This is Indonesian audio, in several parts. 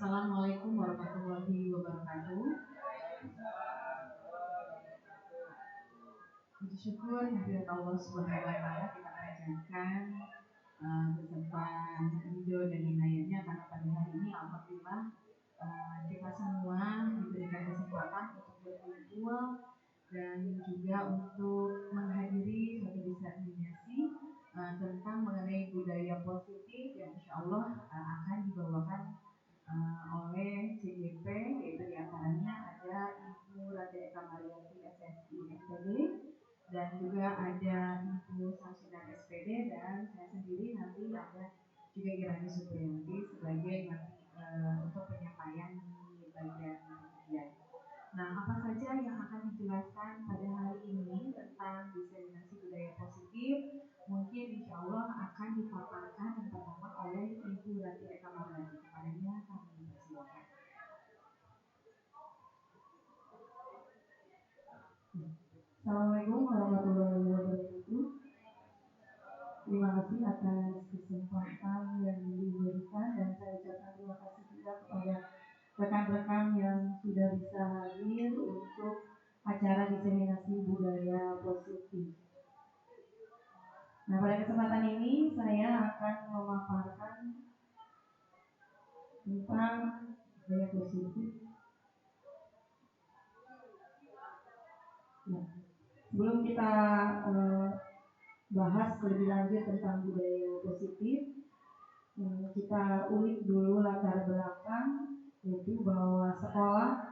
Assalamualaikum warahmatullahi wabarakatuh. Puji syukur kehadirat Allah Subhanahu wa taala kita panjatkan beserta ridho dan inayahnya karena pada hari ini alhamdulillah kita semua diberikan kesempatan untuk berkumpul dan juga untuk menghadiri suatu disertasi tentang mengenai budaya positif yang insya Allah akan dibawakan oleh CGP, yaitu diantaranya ada Ibu Raja Eka Marianti SSI SPD dan juga ada Ibu Samsudar SPD dan saya sendiri nanti ada juga Irani Supriyanti sebagai untuk penyampaian di bagian kemudian. Nah, apa saja yang akan dijelaskan pada hari ini tentang diseminasi budaya positif? Mungkin insya Allah akan dipaparkan yang pertama oleh Ibu Raja Eka Marianti. Kepadanya kami persilakan. Assalamualaikum warahmatullahi wabarakatuh. Terima kasih atas kesempatan yang diberikan dan saya ucapkan terima kasih juga kepada rekan-rekan yang sudah bisa hadir untuk acara diseminasi budaya positif. Nah, pada kesempatan ini saya akan memaparkan tentang budaya positif. Nah, sebelum kita bahas lebih lanjut tentang budaya positif, kita ulik dulu latar belakang, yaitu bahwa sekolah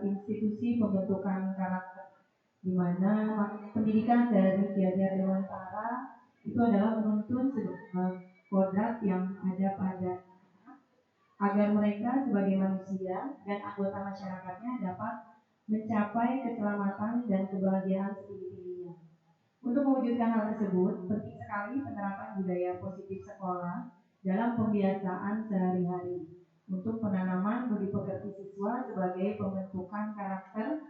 institusi pembentukan karakter, di mana pendidikan dari Ki Hajar Dewantara itu adalah menuntun kodrat yang ada pada agar mereka sebagai manusia dan anggota masyarakatnya dapat mencapai keselamatan dan kebahagiaan setinggi-tingginya. Untuk mewujudkan hal tersebut, penting sekali penerapan budaya positif sekolah dalam pembiasaan sehari-hari untuk penanaman budi pekerti siswa sebagai pembentukan karakter.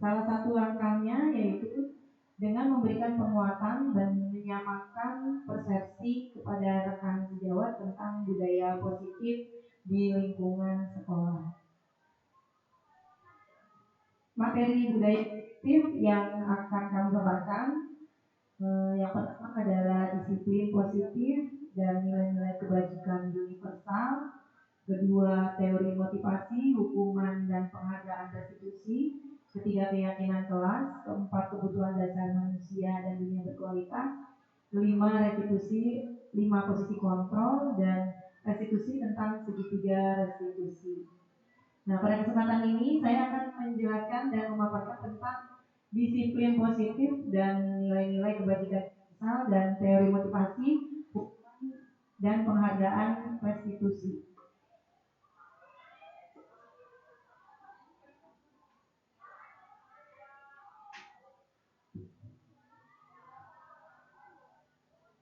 Salah satu langkahnya yaitu dengan memberikan penguatan dan menyamakan persepsi kepada rekan sejawat tentang budaya positif di lingkungan sekolah. Materi budaya positif yang akan kami paparkan yang pertama adalah disiplin positif dan nilai-nilai kebajikan universal. Kedua, teori motivasi, hukuman dan penghargaan restitusi. Ketiga, keyakinan kelas. Keempat, kebutuhan dasar manusia dan dunia berkualitas. Kelima, restitusi, 5 posisi kontrol dan restitusi tentang segitiga restitusi. Nah, pada kesempatan ini saya akan menjelaskan dan memaparkan tentang disiplin positif dan nilai-nilai kebajikan universal dan teori motivasi, hukuman dan penghargaan restitusi.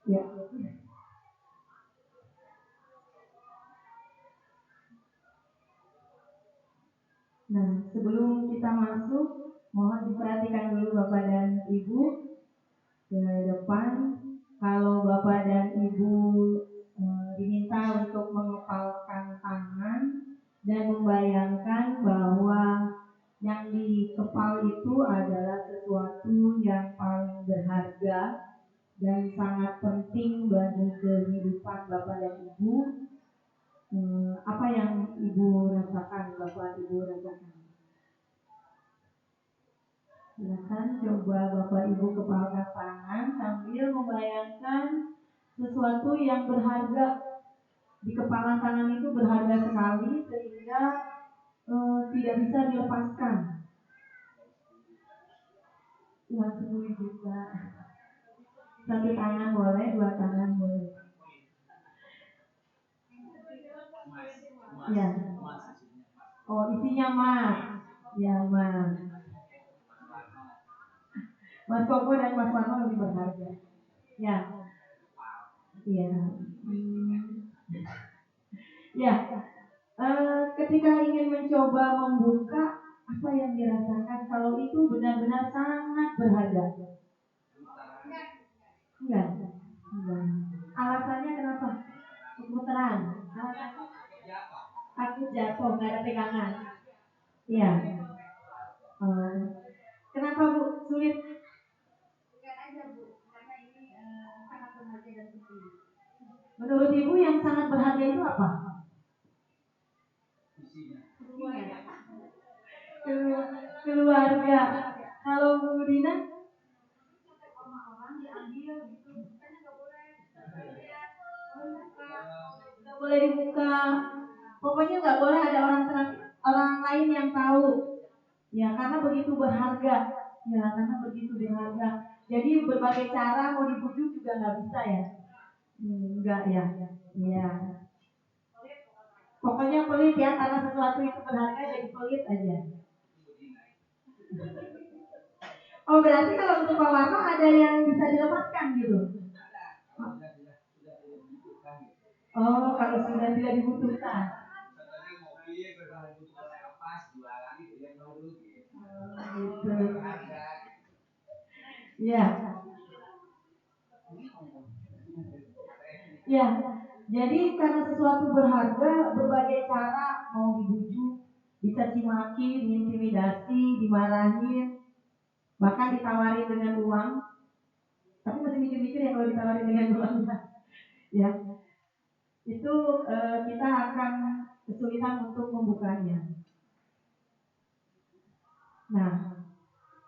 Ya. Nah, sebelum kita masuk, mohon diperhatikan dulu Bapak dan Ibu ke depan. Kalau Bapak dan Ibu diminta untuk mengepalkan tangan dan membayangkan bahwa yang dikepal itu adalah sesuatu yang paling berharga dan sangat penting bagi kehidupan Bapak dan Ibu. Apa yang Ibu rasakan, Bapak Ibu rasakan? Silakan coba Bapak Ibu kepalkan tangan sambil membayangkan sesuatu yang berharga. Di kepala tangan itu berharga sekali sehingga tidak bisa dilepaskan. Uang 10 juta. Satu tangan boleh, 2 tangan boleh. Ya. Oh, isinya emas. Ya, emas. Mas Koko dan Mas Warno lebih berharga. Ya. Iya. Ya. Ketika ingin mencoba membuka, apa yang dirasakan kalau itu benar-benar sangat berharga? Enggak. Alasannya kenapa? Kebetulan. Takut jatuh, nggak ada pegangan. Iya. Kenapa Bu sulit? Bukan aja Bu, karena ini sangat berharga dan penting. Menurut Ibu yang sangat berharga itu apa? Keluarga. Kalau Bu Dina? Orang diambil gitu, kan nggak boleh nggak boleh dibuka. Pokoknya nggak boleh ada orang lain yang tahu. Ya, karena begitu berharga. Ya, karena begitu berharga. Jadi berbagai cara mau dibujuk juga nggak bisa ya. Enggak ya. Ya. Pokoknya pelit ya, karena sesuatu itu berharga jadi pelit aja. Oh, berarti kalau untuk Pak Warno ada yang bisa dilepaskan gitu? Oh, kalau sudah tidak dibutuhkan. Gitu. Ya. Ya. Jadi karena sesuatu berharga, berbagai cara mau dibujuk, dicaci maki, diintimidasi, dimarahin, bahkan ditawarin dengan uang. Tapi masih mikir-mikir ya kalau ditawarin dengan uang. Ya. Itu kita akan kesulitan untuk membukanya. Nah,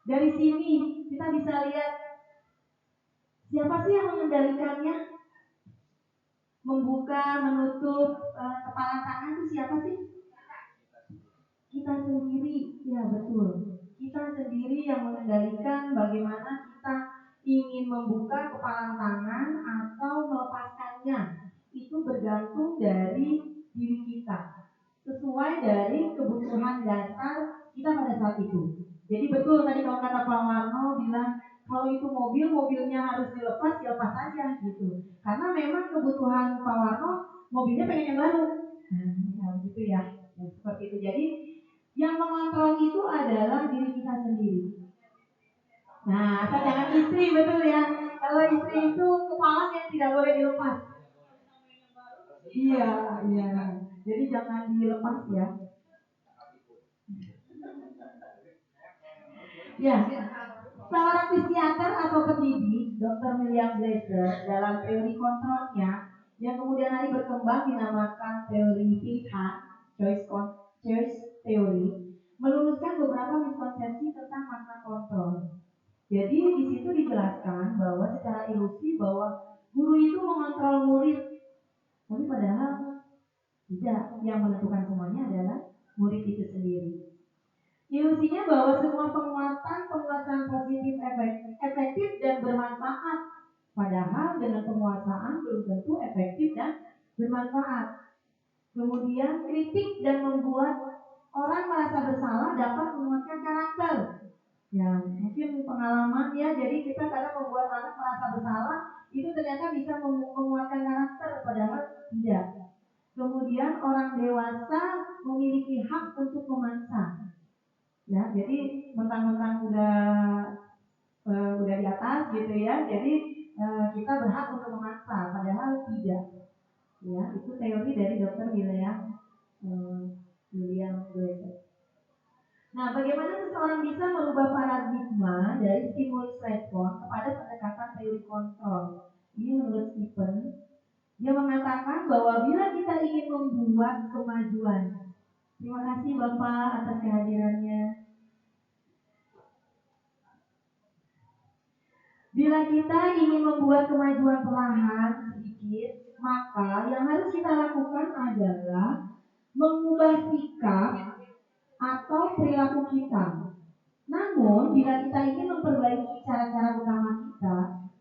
dari sini kita bisa lihat siapa sih yang mengendalikannya, membuka, menutup kepala tangan itu siapa sih? Kita sendiri, ya betul. Kita sendiri yang mengendalikan bagaimana kita ingin membuka kepala tangan atau melepaskannya. Itu bergantung dari diri kita, sesuai dari kebutuhan dasar kita pada saat itu. Jadi betul tadi kalau kata Pak Warno bilang kalau itu mobilnya harus dilepas, dilepas saja gitu. Karena memang kebutuhan Pak Warno mobilnya pengen yang baru. Nah, gitu ya. Nah, seperti itu. Jadi yang mengontrol itu adalah diri kita sendiri. Nah, atau jangan istri, betul ya. Kalau istri itu kepala yang tidak boleh dilepas. Iya, iya. Jadi jangan dilepas ya. Ya, seorang psikiater atau pendidik, Dr. William Glasser, dalam teori kontrolnya, yang kemudian hari berkembang dinamakan teori pilihan, choice theory, meluruskan beberapa miskonsepsi tentang makna kontrol. Jadi di situ dijelaskan bahwa secara ilusi bahwa guru itu mengontrol murid, tapi padahal tidak, yang menentukan semuanya adalah murid itu sendiri. Ilusinya bahwa semua penguasaan positif efektif dan bermanfaat. Padahal dengan penguasaan belum tentu efektif dan bermanfaat. Kemudian kritik dan membuat orang merasa bersalah dapat menguatkan karakter. Ya, mungkin pengalaman ya, jadi kita kadang membuat anak merasa bersalah, itu ternyata bisa menguatkan karakter, padahal tidak. Kemudian orang dewasa memiliki hak untuk memaksa. Ya, jadi mentang-mentang udah di atas gitu ya, jadi kita berhak untuk memaksa, padahal tidak. Ya, itu teori dari Dr. William Glasser. Nah, bagaimana seseorang bisa merubah paradigma dari stimulus respon kepada pendekatan teori kontrol? Ini menurut Stephen, dia mengatakan bahwa bila kita ingin membuat kemajuan. Terima kasih Bapak atas kehadirannya. Bila kita ingin membuat kemajuan perlahan sedikit, maka yang harus kita lakukan adalah mengubah sikap atau perilaku kita. Namun, bila kita ingin memperbaiki cara-cara utama kita,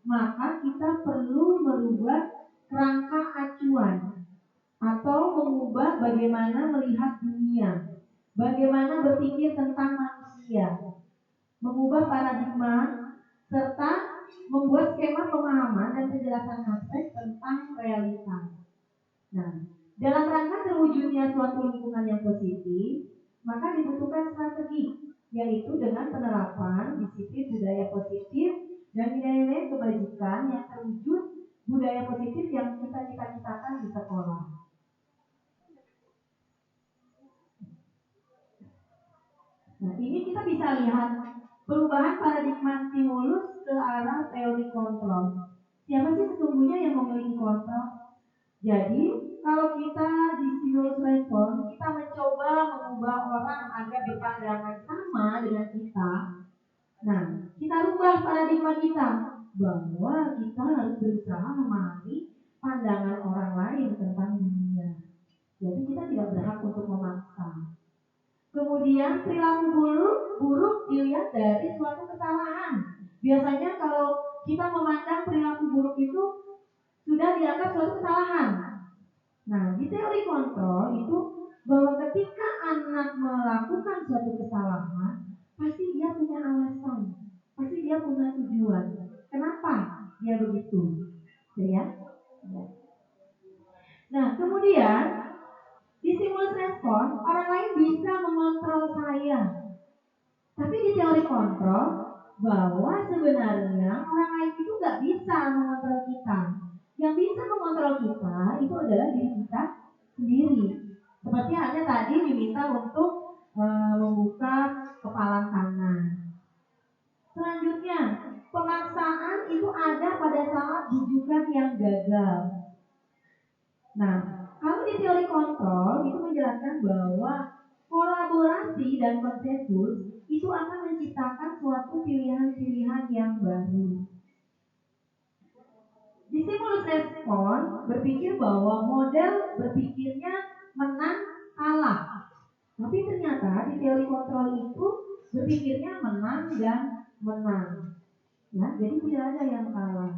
maka kita perlu merubah kerangka acuan atau mengubah bagaimana melihat dunia, bagaimana berpikir tentang manusia, mengubah paradigma, serta membuat skema pemahaman dan penjelasan aspek tentang realitas. Nah, dalam rangka terwujudnya suatu lingkungan yang positif, maka dibutuhkan strategi, yaitu dengan penerapan disiplin budaya positif dan nilai-nilai kebajikan yang terwujud budaya positif yang kita cita-citakan di sekolah. Nah, ini kita bisa lihat perubahan paradigma stimulus ke arah teori kontrol. Siapa sih sesungguhnya yang memiliki kontrol? Jadi, kalau kita di stimulus respon, kita mencoba mengubah orang agar berpandangan sama dengan kita. Nah, kita rubah paradigma kita bahwa kita harus berusaha memahami pandangan orang lain tentang dunia. Jadi kita tidak berhak untuk memaksa. Kemudian perilaku buruk dilihat dari suatu kesalahan. Biasanya kalau kita memandang perilaku buruk itu sudah dianggap suatu kesalahan. Nah, di teori kontrol itu bahwa ketika anak melakukan suatu kesalahan, pasti dia punya alasan, pasti dia punya tujuan. Kenapa dia begitu? Ya. Nah, kemudian di stimulus respon, orang lain bisa mengontrol saya. Tapi di teori kontrol, bahwa sebenarnya orang lain itu nggak bisa mengontrol kita. Yang bisa mengontrol kita itu adalah diri kita sendiri. Seperti halnya tadi diminta untuk membuka kepala tangan. Selanjutnya, pemaksaan itu ada pada saat bujukan yang gagal. Nah, kalau di teori kontrol itu menjelaskan bahwa kolaborasi dan konsensus itu akan menciptakan suatu pilihan-pilihan yang baru. Di stimulus respon berpikir bahwa model berpikirnya menang kalah. Tapi ternyata di teori kontrol itu berpikirnya menang dan menang. Ya, jadi tidak ada yang kalah.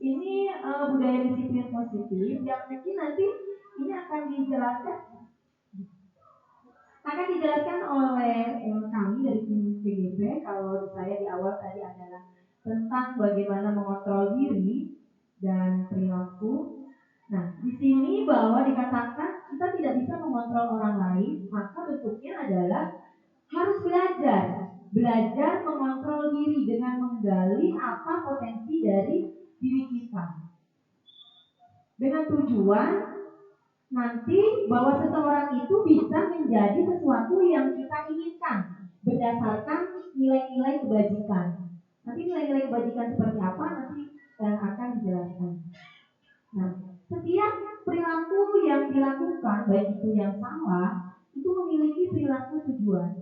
Ini budaya disiplin positif yang mungkin nanti ini akan dijelaskan oleh kami dari tim CGP. Kalau saya di awal tadi adalah tentang bagaimana mengontrol diri dan perilaku. Nah, di sini bahwa dikatakan kita tidak bisa mengontrol orang lain, maka bentuknya adalah harus belajar mengontrol diri dengan menggali apa potensi dari diri kita. Dengan tujuan nanti bahwa seseorang itu bisa menjadi sesuatu yang kita inginkan berdasarkan nilai-nilai kebajikan. Nanti nilai-nilai kebajikan seperti apa nanti akan dijelaskan. Nah, setiap perilaku yang dilakukan, baik itu yang salah, itu memiliki perilaku tujuan.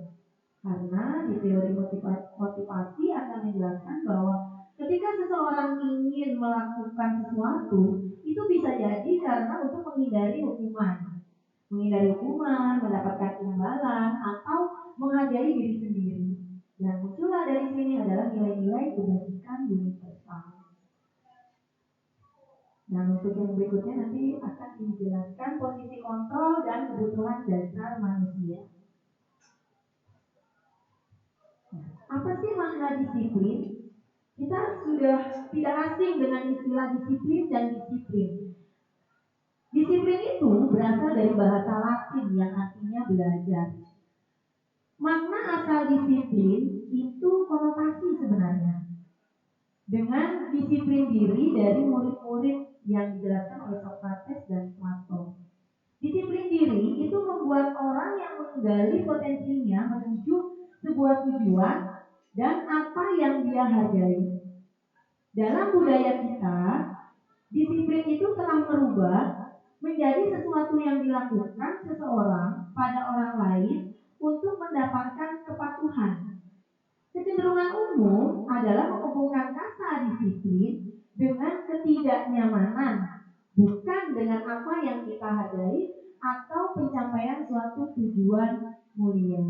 Karena di teori motivasi akan menjelaskan bahwa ketika seseorang ingin melakukan sesuatu, itu bisa jadi karena untuk menghindari hukuman, mendapatkan imbalan, atau menghargai diri sendiri. Dan muncullah dari sini adalah nilai-nilai kebajikan universal. Nah, untuk yang berikutnya nanti akan dijelaskan posisi kontrol dan kebutuhan dasar manusia. Apa sih makna disiplin? Kita sudah tidak asing dengan istilah disiplin dan disiplin. Disiplin itu berasal dari bahasa Latin yang artinya belajar. Makna asal disiplin itu konotasi sebenarnya dengan disiplin diri dari murid-murid yang dijelaskan oleh Socrates dan Plato. Disiplin diri itu membuat orang yang menggali potensinya menuju sebuah tujuan dan apa yang dia hargai. Dalam budaya kita, disiplin itu telah berubah menjadi sesuatu yang dilakukan seseorang pada orang lain untuk mendapatkan kepatuhan. Kecenderungan umum adalah menghubungkan kata disiplin dengan ketidaknyamanan, bukan dengan apa yang kita hargai atau pencapaian suatu tujuan mulia.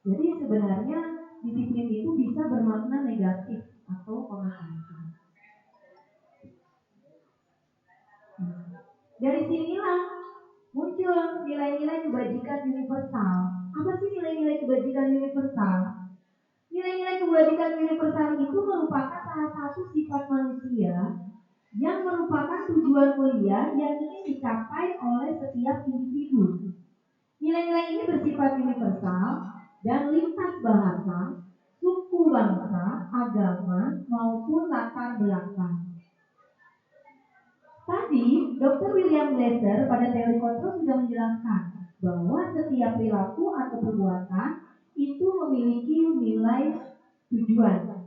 Jadi sebenarnya disiplin itu bisa bermakna negatif atau konotasi. Dari sinilah muncul nilai-nilai kebajikan universal. Apa sih nilai-nilai kebajikan universal? Nilai-nilai kebajikan universal itu merupakan salah satu sifat manusia yang merupakan tujuan mulia yang ingin dicapai oleh setiap individu. Nilai-nilai ini bersifat universal dan lintas bahasa, suku bangsa, agama, maupun latar belakang. Tadi, Dr. William Glasser pada teori kontrol sudah menjelaskan bahwa setiap perilaku atau perbuatan itu memiliki nilai tujuan.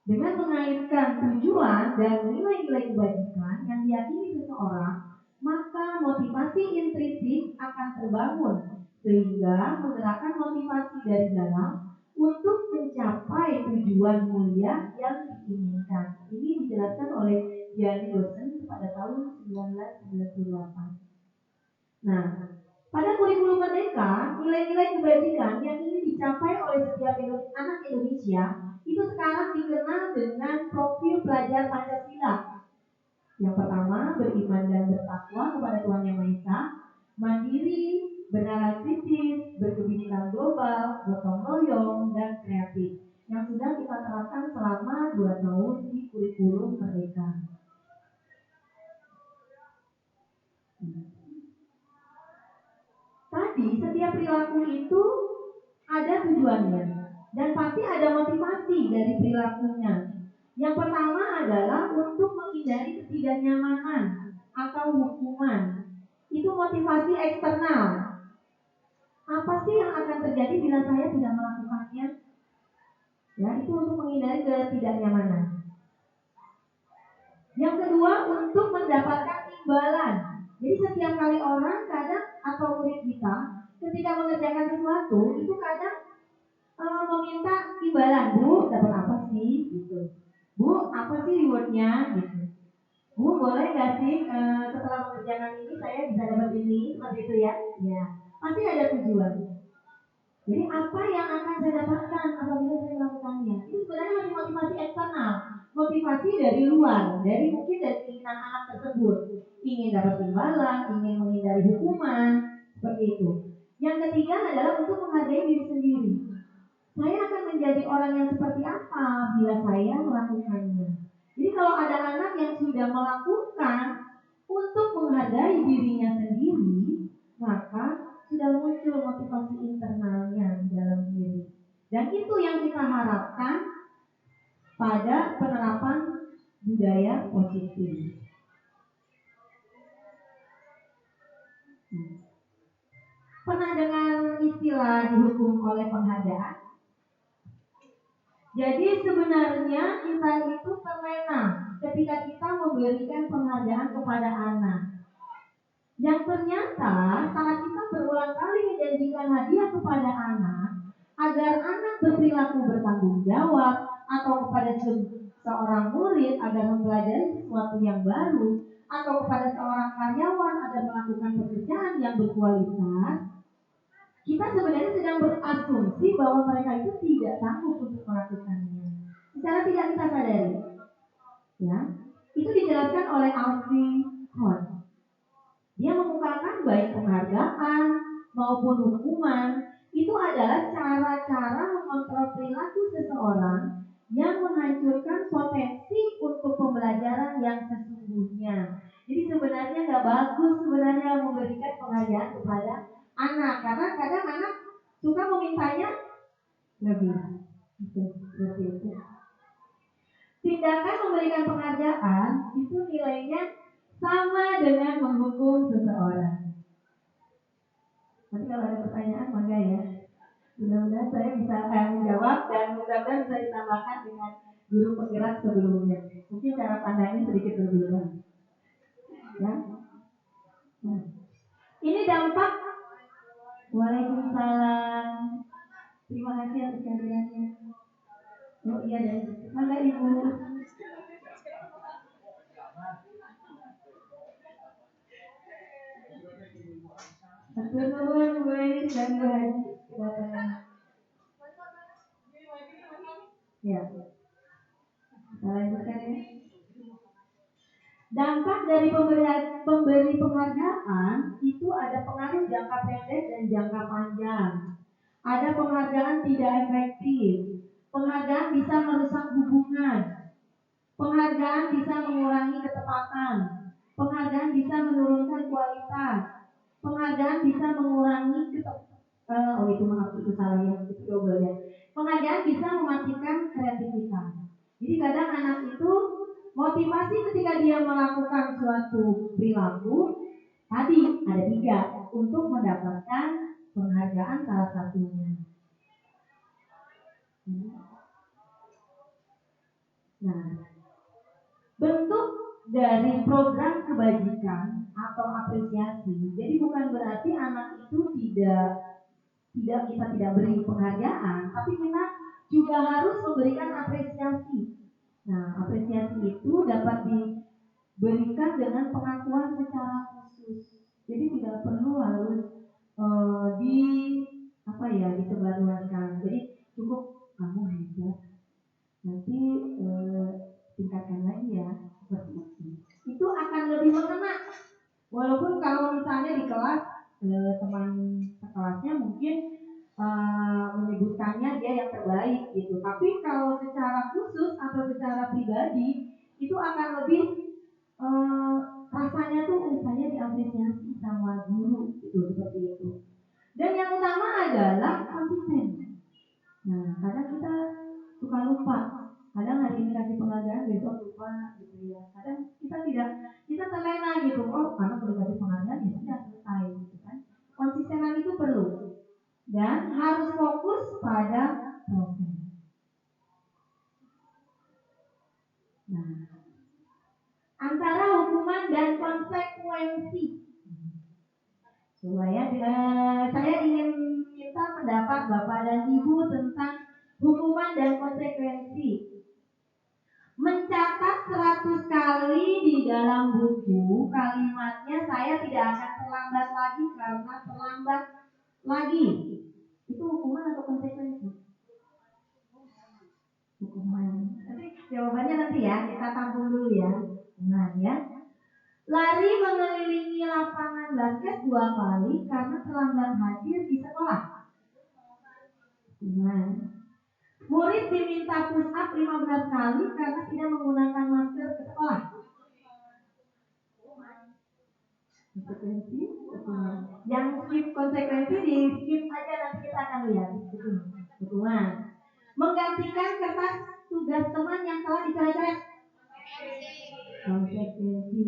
Dengan mengaitkan tujuan dan nilai-nilai kebajikan yang diyakini seseorang, maka motivasi intrinsik akan terbangun sehingga menggerakkan motivasi dari dalam untuk mencapai tujuan mulia yang diinginkan. Ini dijelaskan oleh Gianni Rosen pada tahun 1998. Nah, pada kurikulum Merdeka, nilai-nilai kebajikan yang ingin dicapai oleh setiap anak Indonesia itu sekarang dikenal dengan profil pelajar Pancasila. Yang pertama, beriman dan bertakwa kepada Tuhan Yang Maha Esa, mandiri, bernalar kritis, berkebinekaan global, gotong royong, dan kreatif, yang sudah kita terapkan selama 2 tahun di kurikulum Merdeka. Tadi setiap perilaku itu ada tujuannya dan pasti ada motivasi dari perilakunya. Yang pertama adalah untuk menghindari ketidaknyamanan atau hukuman. Itu motivasi eksternal. Apa sih yang akan terjadi bila saya tidak melakukannya? Ya, itu untuk menghindari ketidaknyamanan. Yang kedua, untuk mendapatkan imbalan. Jadi setiap kali orang kadang atau murid kita ketika mengerjakan sesuatu itu kadang meminta imbalan. Bu, dapat apa sih? Gitu. Bu, apa sih rewardnya? Gitu. Bu, boleh nggak sih setelah mengerjakan ini saya bisa dapat ini? Seperti itu ya? Ya, pasti ada tujuan. Jadi apa yang akan saya dapatkan apabila saya melakukannya? Itu sebenarnya masih motivasi eksternal, motivasi dari luar, dari mungkin dari keinginan anak tersebut, ingin dapat imbalan, ingin menghindari hukuman, seperti itu. Yang ketiga adalah untuk menghargai diri sendiri. Saya akan menjadi orang yang seperti apa bila saya melakukannya? Jadi kalau ada anak yang sudah melakukan untuk menghargai dirinya sendiri, maka sudah muncul motivasi internalnya di dalam diri. Dan itu yang kita harapkan pada penerapan budaya positif. Pernah dengar istilah dihukum oleh penghargaan? Jadi sebenarnya kita itu terlena ketika kita memberikan penghargaan kepada anak. Yang ternyata saat kita berulang kali menjanjikan hadiah kepada anak agar anak berperilaku bertanggung jawab atau kepada seorang murid agar mempelajari sesuatu yang baru atau kepada seorang karyawan agar melakukan pekerjaan yang berkualitas, kita sebenarnya sedang berasumsi bahwa mereka itu tidak sanggup untuk melakukannya. Secara tidak kita sadari, ya, itu dijelaskan oleh Alfie Kohn. Dia mengukakan baik penghargaan maupun hukuman itu adalah cara-cara mengontrol perilaku seseorang yang menghancurkan potensi untuk pembelajaran yang sesungguhnya. Jadi sebenarnya nggak bagus sebenarnya memberikan penghargaan kepada anak, karena kadang anak suka memintanya lebih. Seperti itu. Tindakan memberikan penghargaan itu nilainya sama dengan menghukum seseorang. Nanti kalau ada pertanyaan maka ya, mudah-mudahan saya bisa menjawab dan mudah-mudahan bisa ditambahkan dengan guru penggerak sebelumnya. Mungkin cara pandangnya sedikit berbeda. Ya. Nah, ini dampak. Waalaikumsalam. Terima kasih atas kehadirannya. Oh iya dan maka ibu. Assalamualaikum warahmatullahi wabarakatuh. Ya. Dampak dari pemberi penghargaan itu ada pengaruh jangka pendek dan jangka panjang. Ada penghargaan tidak efektif. Penghargaan bisa merusak hubungan. Penghargaan bisa mengurangi ketepatan. Penghargaan bisa menurunkan kualitas. Penghargaan bisa mengurangi itu salah ya, itu double ya. Penghargaan bisa mematikan kreativitas. Jadi kadang anak itu motivasi ketika dia melakukan suatu perilaku Tadi ada 3 untuk mendapatkan penghargaan salah satunya. Nah, bentuk dari program kebajikan atau apresiasi, jadi bukan berarti anak itu kita tidak beri penghargaan, tapi kita juga harus memberikan apresiasi. Nah, apresiasi itu dapat diberikan dengan pengakuan secara khusus. Jadi tidak perlu harus disebarluaskan. Jadi cukup kamu hebat. Nanti tingkatkan lagi ya, seperti itu. Itu akan lebih mengena. Walaupun kalau misalnya di kelas teman sekelasnya mungkin menyebutkannya dia yang terbaik gitu. Tapi kalau secara khusus atau secara pribadi itu akan lebih rasanya tuh saya diapresiasi sama guru gitu, seperti itu. Dan yang utama adalah konsisten. Nah, kadang kita suka lupa. Kadang hari ini kasih penghargaan, besok lupa gitu ya. Kadang kita terlena gitu. Oh, karena perlu kasih penghargaan ya sudah selesai gitu kan. Konsistenan itu perlu dan harus fokus pada proses. Nah, antara hukuman dan konsekuensi. Saya ingin minta pendapat Bapak dan Ibu tentang hukuman dan konsekuensi. Mencatat 100 kali di dalam buku kalimatnya saya tidak akan terlambat lagi karena terlambat lagi. Itu hukuman atau konsekuensi? Hukuman. Tapi jawabannya nanti ya, kita tampung dulu ya. Nah ya. Lari mengelilingi lapangan basket 2 kali karena terlambat hadir di sekolah. Nah. Murid diminta push up 15 kali karena tidak menggunakan masker ke sekolah. Konsekuensi, yang skip konsekuensi di skip aja, nanti kita akan lihat. Hukuman. Menggantikan kertas tugas teman yang telah dicoret-coret. Konsekuensi.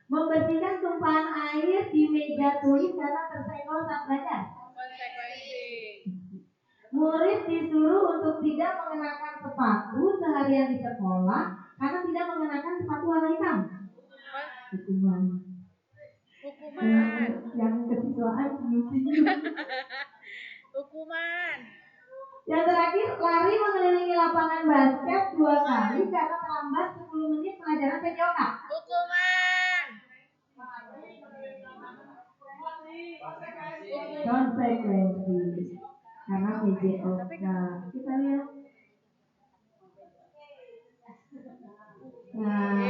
Membersihkan tumpahan air di meja tulis karena tersenggol saat belajar. Konsekuensi. Murid disuruh untuk tidak mengenakan sepatu seharian di sekolah karena tidak mengenakan sepatu warna hitam. Hukuman. Yang kesiswaan Hukuman. Yang terakhir, lari mengelilingi lapangan basket 2 kali karena terlambat 10 menit pelajaran PJOK. Hukuman. Konsekuensi. Karena PJOK. Kita lihat. Nah,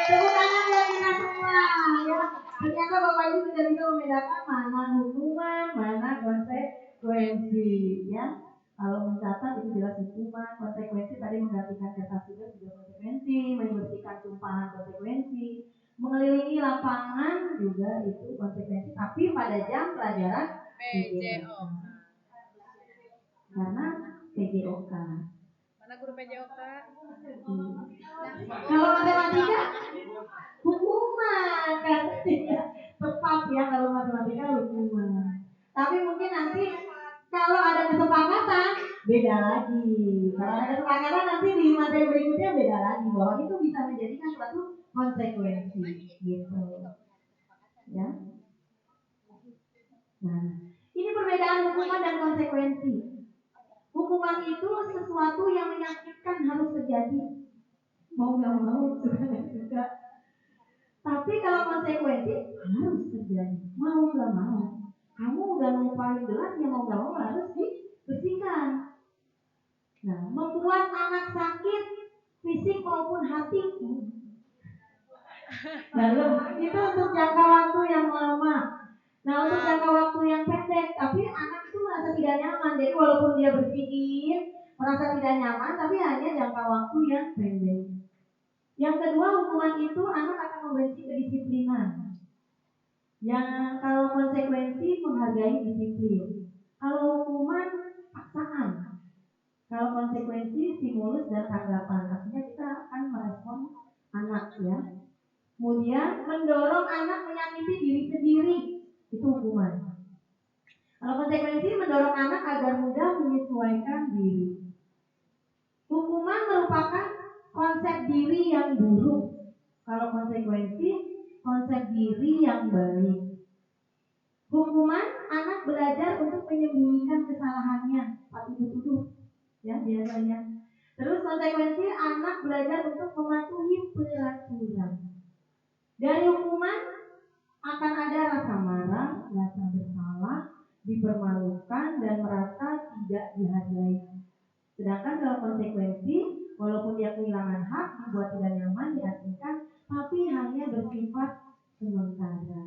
tepuk tangan buat kita semua ya. Ternyata Bapak Ibu sudah bisa membedakan mana hukuman, mana konsekuensi ya. Kalau mencatat itu jelas hukuman, konsekuensi tadi menggantikan kertas tugas juga konsekuensi, membersihkan tumpahan konsekuensi, mengelilingi lapangan juga itu konsekuensi, tapi pada jam pelajaran PJOK. Karena PJOK. Mana guru PJOK? Kalau matematika hukuman kan ya, tepat ya kalau matematika hukuman. Tapi mungkin nanti kalau ada kesepakatan beda lagi. Kalau ada kesepakatan nanti di materi berikutnya beda lagi, bahwa itu bisa menjadikan suatu konsekuensi gitu. Ya. Nah, ini perbedaan hukuman dan konsekuensi. Hukuman itu sesuatu yang menyakitkan harus terjadi. Mau nggak mau, suka. Tapi kalau konsekuensi harus terjadi. Mau nggak mau. Kamu udah numpahin gelas, ya mau nggak mau harus dibersihkan. Nah, membuat anak sakit fisik maupun hati. Lalu itu untuk jangka waktu yang lama. Nah, untuk jangka waktu yang pendek, tapi anak itu merasa tidak nyaman. Jadi walaupun dia bersihin, merasa tidak nyaman, tapi hanya jangka waktu yang pendek. Yang kedua, hukuman itu anak akan membenci kedisiplinan. Yang kalau konsekuensi menghargai disiplin. Kalau hukuman paksaan. Kalau konsekuensi stimulus dan tanggapan. Artinya kita akan merespon anak ya. Kemudian mendorong anak menyakiti diri sendiri, itu hukuman. Kalau konsekuensi mendorong anak agar mudah menyesuaikan diri. Hukuman merupakan konsep diri yang buruk. Kalau konsekuensi konsep diri yang baik. Hukuman anak belajar untuk menyembunyikan kesalahannya, tapi tuduh, ya biasanya. Terus konsekuensi anak belajar untuk mematuhi peraturan. Dari hukuman akan ada rasa marah, rasa bersalah, dipermalukan dan merasa tidak dihargai. Sedangkan kalau konsekuensi, walaupun dia kehilangan hak, dibuat tidak nyaman, diasingkan, tapi hanya bersifat sementara.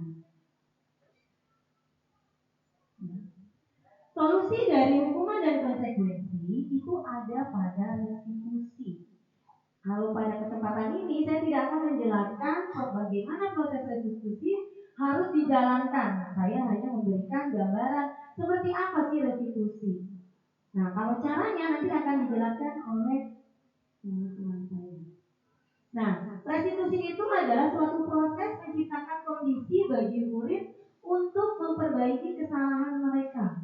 Solusi dari hukuman dan konsekuensi itu ada pada restitusi. Kalau pada kesempatan ini saya tidak akan menjelaskan bagaimana proses restitusi harus dijalankan. Saya hanya memberikan gambaran seperti apa sih restitusi. Nah, kalau caranya nanti akan dijelaskan oleh teman-teman saya. Nah, restitusi itu adalah suatu proses menciptakan kondisi bagi murid untuk memperbaiki kesalahan mereka,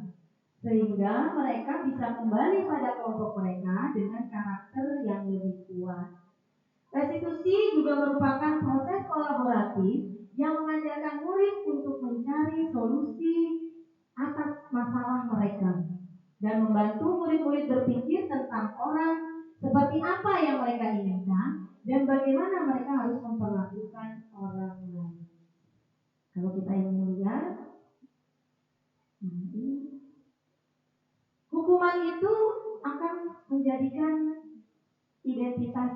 sehingga mereka bisa kembali pada kelompok mereka dengan karakter yang lebih kuat. Restitusi juga merupakan proses kolaboratif yang mengajarkan murid untuk mencari solusi atas masalah mereka dan membantu murid-murid berpikir tentang orang seperti apa yang mereka inginkan dan bagaimana mereka harus memperlakukan orang lain. Kalau kita ingin lihat, hukuman itu akan menjadikan identitas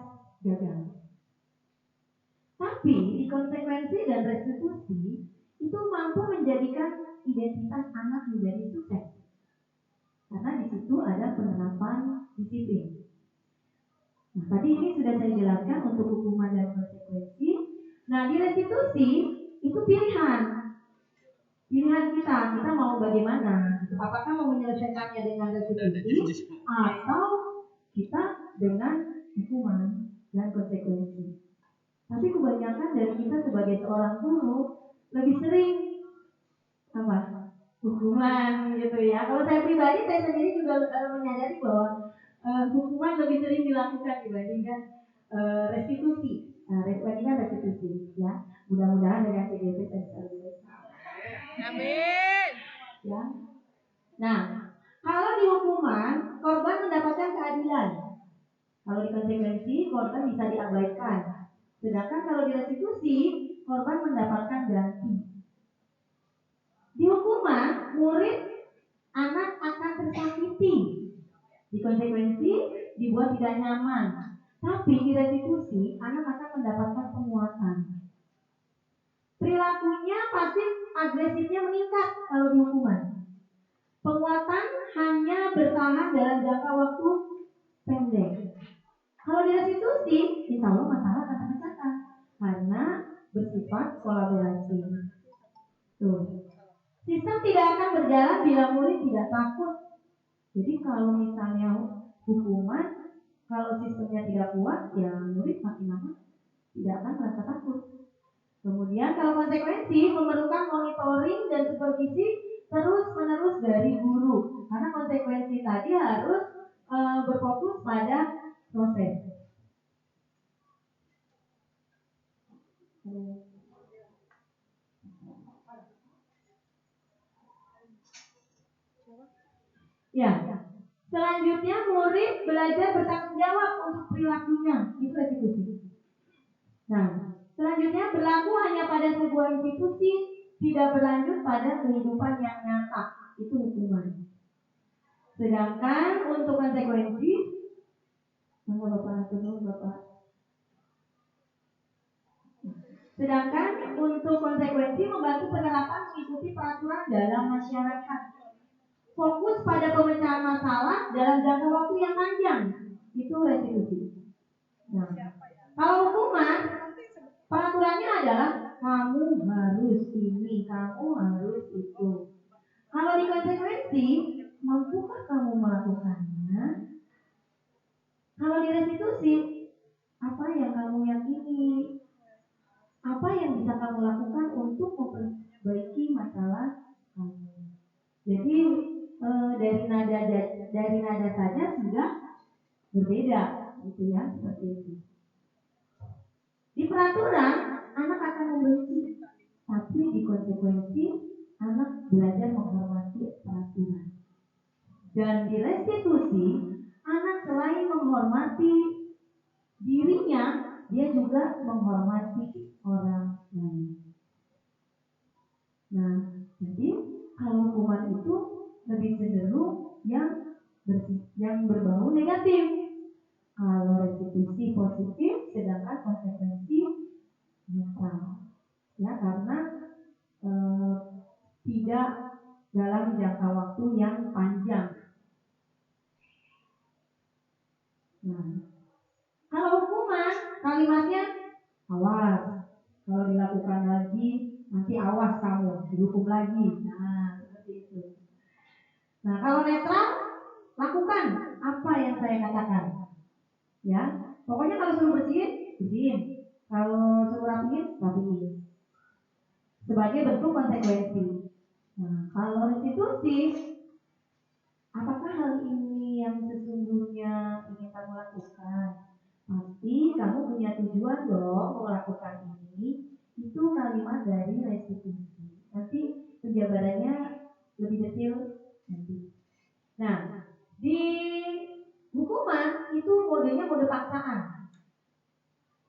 gagal. Tapi di konsekuensi dan restitusi itu mampu menjadikan identitas anak menjadi sukses. Karena di situ ada penerapan disiplin. Nah, tadi ini sudah saya jelaskan untuk hukuman dan konsekuensi. Nah, di restitusi itu pilihan kita mau bagaimana. Apakah mau menyelesaikannya dengan restitusi atau kita dengan hukuman dan konsekuensi. Tapi kebanyakan dari kita sebagai seorang guru lebih sering apa? Hukuman gitu ya. Kalau saya pribadi, saya sendiri juga menyadari bahwa hukuman lebih sering dilakukan dibandingkan restitusi. Dibandingkan restitusi ya. Mudah-mudahan dengan CDP saya bisa lebih. Amin. Ya. Nah, kalau di hukuman korban mendapatkan keadilan. Kalau di konsekuensi korban bisa diabaikan. Sedangkan kalau di restitusi korban mendapatkan ganti. Di hukuman murid anak akan tersakiti. Di konsekuensi dibuat tidak nyaman. Tapi di restitusi anak akan mendapatkan penguatan. Perilakunya pasti agresifnya meningkat kalau di hukuman. Penguatan hanya bertahan dalam jangka waktu pendek. Kalau di restitusi, insya Allah masalah akan terpecahkan karena bersifat kolaborasi. Tuh. Sistem tidak akan berjalan bila murid tidak takut. Jadi kalau misalnya hukuman, kalau sistemnya tidak kuat, ya murid makin lama tidak akan merasa takut. Kemudian kalau konsekuensi memerlukan monitoring dan supervisi terus-menerus dari guru. Karena konsekuensi tadi harus berfokus pada proses. Ya. Selanjutnya murid belajar bertanggung jawab untuk perilakunya. Itu restitusi. Nah, selanjutnya berlaku hanya pada sebuah institusi, tidak berlanjut pada kehidupan yang nyata. Itu hukuman. Sedangkan untuk konsekuensi, Sedangkan untuk konsekuensi membantu penerapan mengikuti peraturan dalam masyarakat. Fokus pada pemecahan masalah dalam jangka waktu yang panjang. Itu restitusi. Nah, kalau hukuman, peraturannya adalah kamu harus ini, kamu harus itu. Kalau di konsekuensi, mampukah kamu melakukannya? Kalau di restitusi, apa yang kamu yakini? apa yang bisa kamu lakukan untuk memperbaiki masalah kamu. Jadi dari nada saja sudah berbeda, gitu ya, seperti itu. Di peraturan anak akan membenci, tapi di konsekuensi anak belajar menghormati peraturan. Dan di restitusi anak selain menghormati dirinya, dia juga menghormati orang lain. Nah, jadi kalau hukuman itu lebih cenderung yang berbau negatif. Kalau restitusi positif, sedangkan konsekuensi netral. Ya, karena tidak dalam jangka waktu yang panjang. Nah, kalau hukuman kalimatnya awas, kalau dilakukan lagi nanti awas kamu dihukum lagi. Nah, seperti itu. Nah, kalau netral, lakukan apa yang saya katakan. Ya, pokoknya kalau suruh bersihin, bersihin. Kalau suruh rapihin, rapihin. Sebagai bentuk konsekuensi. Nah, kalau restitusi, apakah hal ini yang sesungguhnya ingin kamu lakukan? Pasti kamu punya tujuan dong melakukan ini. Itu kalimat dari restitusi. Nanti penjabarannya lebih detail nanti. Nah, di hukuman itu modenya mode paksaan.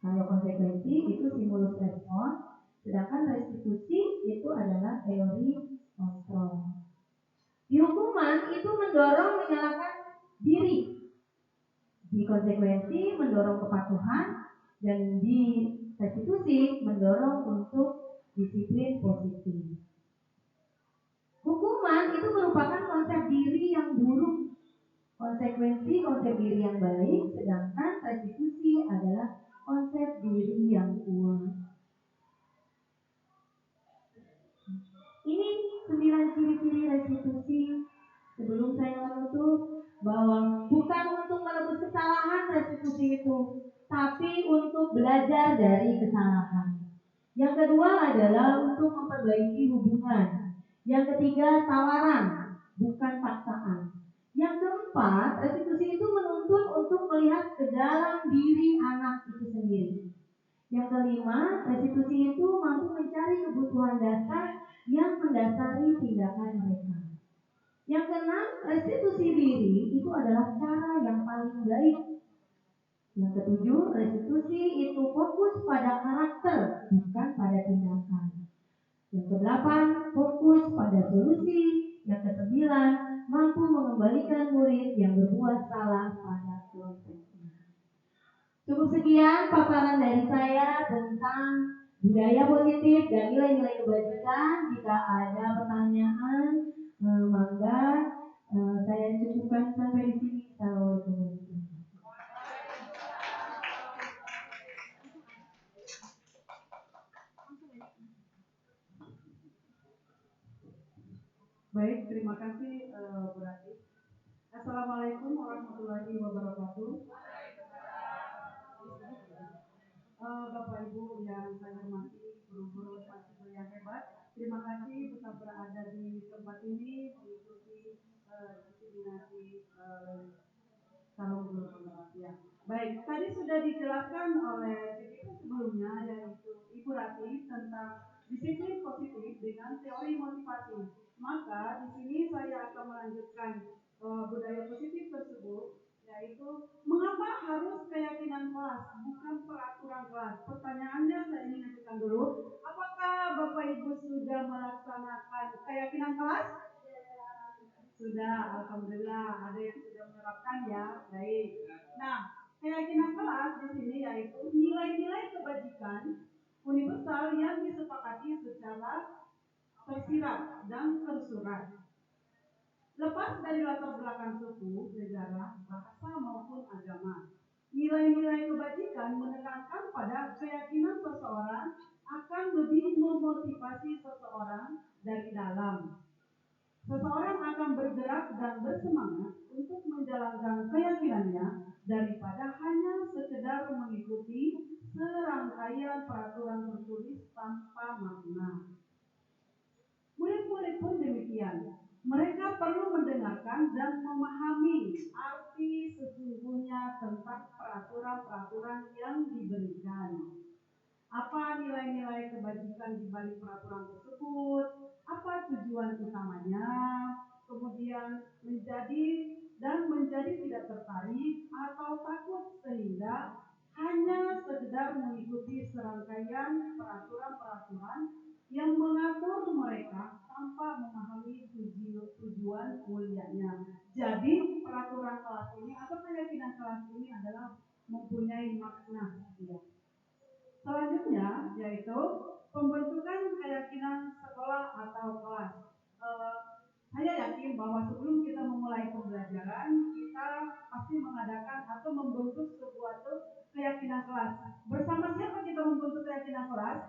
Kalau konsekuensi itu stimulus respon, sedangkan restitusi itu adalah teori kontrol. Di hukuman itu mendorong menyalahkan diri. Di konsekuensi mendorong kepatuhan, dan di restitusi mendorong untuk disiplin positif. Hukuman itu merupakan konsep diri yang buruk, konsekuensi konsep diri yang baik, sedangkan restitusi adalah konsep diri yang kuat. Ini 9 ciri-ciri restitusi. Sebelum saya menutup, bahwa bukan untuk menebus kesalahan restitusi itu, tapi untuk belajar dari kesalahan. Yang kedua adalah untuk memperbaiki hubungan. Yang ketiga, tawaran, bukan paksaan. Yang keempat, restitusi itu menuntut untuk melihat ke dalam diri anak itu sendiri. Yang kelima, restitusi itu mampu mencari kebutuhan dasar yang mendasari tindakan mereka. Yang keenam, restitusi diri itu adalah cara yang paling baik. Yang ketujuh, restitusi itu fokus pada karakter, bukan pada tindakan. Yang kedelapan, fokus pada solusi. Yang kesembilan, mampu mengembalikan murid yang berbuat salah pada prosesnya. Cukup sekian paparan dari saya tentang budaya positif dan nilai-nilai kebajikan. Jika ada pertanyaan, mangga saya cukupkan sampai di sini. Assalamualaikum. Baik, terima kasih Bu Rati. Assalamualaikum warahmatullahi wabarakatuh. Bapak Ibu yang saya hormati, guru-guru mahasiswa yang hebat, terima kasih tetap berada di tempat ini mengikuti diseminasi calon guru penggerak. Baik, tadi sudah dijelaskan oleh speaker sebelumnya, yaitu Ibu Rati, tentang disiplin positif dengan teori motivasi. Maka di sini saya akan melanjutkan budaya positif tersebut, yaitu mengapa harus keyakinan kelas, bukan peraturan kelas. Pertanyaannya saya ingin ajukan dulu, apakah Bapak Ibu sudah melaksanakan keyakinan kelas? Sudah, alhamdulillah ada yang sudah menerapkan ya. Baik. Nah, keyakinan kelas di sini yaitu nilai-nilai kebajikan universal yang disepakati secara tersirat dan tersurat. Lepas dari latar belakang suku, negara, bahasa maupun agama, nilai-nilai kebajikan menekankan pada keyakinan seseorang akan lebih memotivasi seseorang dari dalam. Seseorang akan bergerak dan bersemangat untuk menjalankan keyakinannya daripada hanya sekedar mengikuti serangkaian serangkaian peraturan tertulis tanpa makna. Murid-murid pun demikian. Mereka perlu mendengarkan dan memahami arti sesungguhnya tentang peraturan-peraturan yang diberikan. Apa nilai-nilai kebajikan di balik peraturan tersebut? Apa tujuan utamanya? Kemudian menjadi tidak tertarik atau takut sehingga hanya sekedar mengikuti serangkaian peraturan-peraturan yang mengatur mereka tanpa memahami tujuan mulianya. Jadi peraturan kelas ini atau keyakinan kelas ini adalah mempunyai makna. Ya. Selanjutnya yaitu pembentukan keyakinan sekolah atau kelas. Saya yakin bahwa sebelum kita memulai pembelajaran, kita pasti mengadakan atau membentuk sebuah keyakinan kelas. Bersama siapa kita membentuk keyakinan kelas?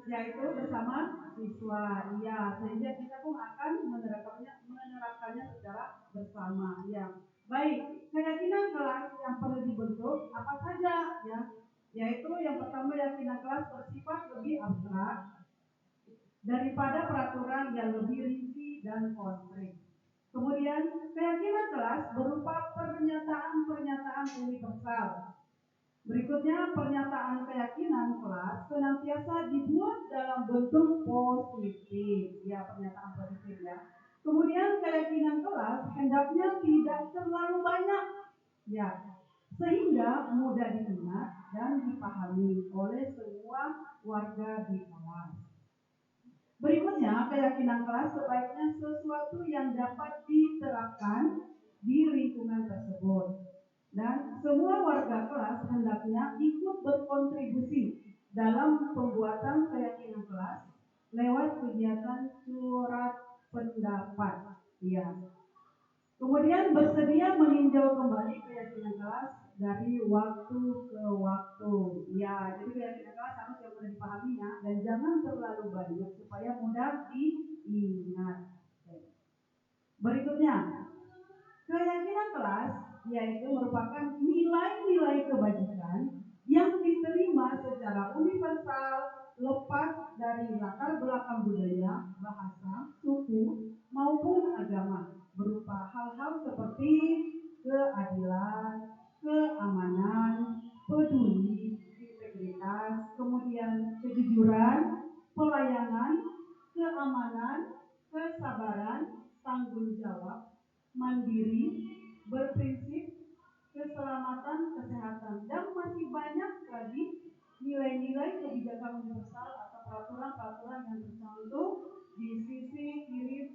Yaitu bersama siswa. Ya, sehingga kita pun akan menerapkannya secara bersama. Ya. Baik, keyakinan kelas yang perlu dibentuk apa saja ya? Yaitu yang pertama, keyakinan kelas bersifat lebih abstrak daripada peraturan yang lebih rinci dan konkret. Kemudian, keyakinan kelas berupa pernyataan-pernyataan universal. Berikutnya, pernyataan keyakinan kelas senantiasa dibuat dalam bentuk positif. Ya, pernyataan positif ya. Kemudian, keyakinan kelas hendaknya tidak terlalu banyak. Ya, sehingga mudah diingat dan dipahami oleh semua warga di kelas. Berikutnya, keyakinan kelas sebaiknya sesuatu yang dapat diterapkan di lingkungan tersebut. Dan semua warga kelas hendaknya ikut berkontribusi dalam pembuatan keyakinan kelas lewat kegiatan surat pendapat. Ya. Kemudian bersedia meninjau kembali keyakinan kelas dari waktu ke waktu. Ya, jadi keyakinan kelas harus yang mudah dipahami ya, dan jangan terlalu banyak supaya mudah diingat. Berikutnya, keyakinan kelas yaitu merupakan nilai-nilai kebajikan yang diterima secara universal lepas dari latar belakang budaya, bahasa, suku, maupun agama, berupa hal-hal seperti keadilan, keamanan, peduli, integritas, kemudian kejujuran, pelayanan, keamanan, kesabaran, tanggung jawab, mandiri, berprinsip, keselamatan, kesehatan, dan masih banyak lagi nilai-nilai kebijakan universal atau peraturan-peraturan yang tercantum di sisi kiri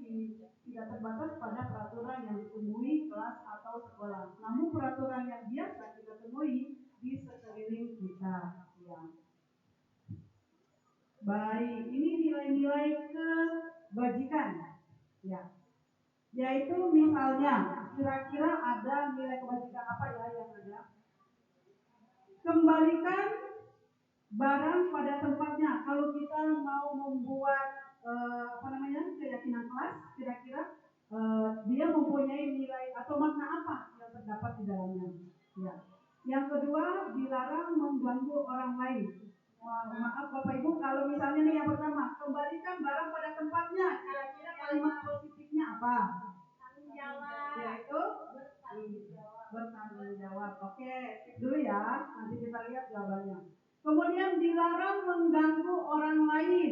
tidak terbatas pada peraturan yang ditemui kelas atau sekolah. Namun peraturan yang biasa kita temui di sekeliling kita. Ya. Baik, ini nilai-nilai kebajikan. Ya. Yaitu misalnya, kira-kira ada nilai kebajikan apa ya yang ada? Kembalikan barang pada tempatnya. Kalau kita mau membuat keyakinan kelas, kira-kira dia mempunyai nilai atau makna apa yang terdapat di dalamnya. Ya. Yang kedua, dilarang mengganggu orang lain. Maaf Bapak Ibu, kalau misalnya nih yang pertama, kembalikan barang pada tempatnya, kira-kira kalimat positifnya apa? Tanggung jawab. Yaitu bertanggung jawab. Oke, skip dulu ya, nanti kita lihat jawabannya. Kemudian dilarang mengganggu orang lain.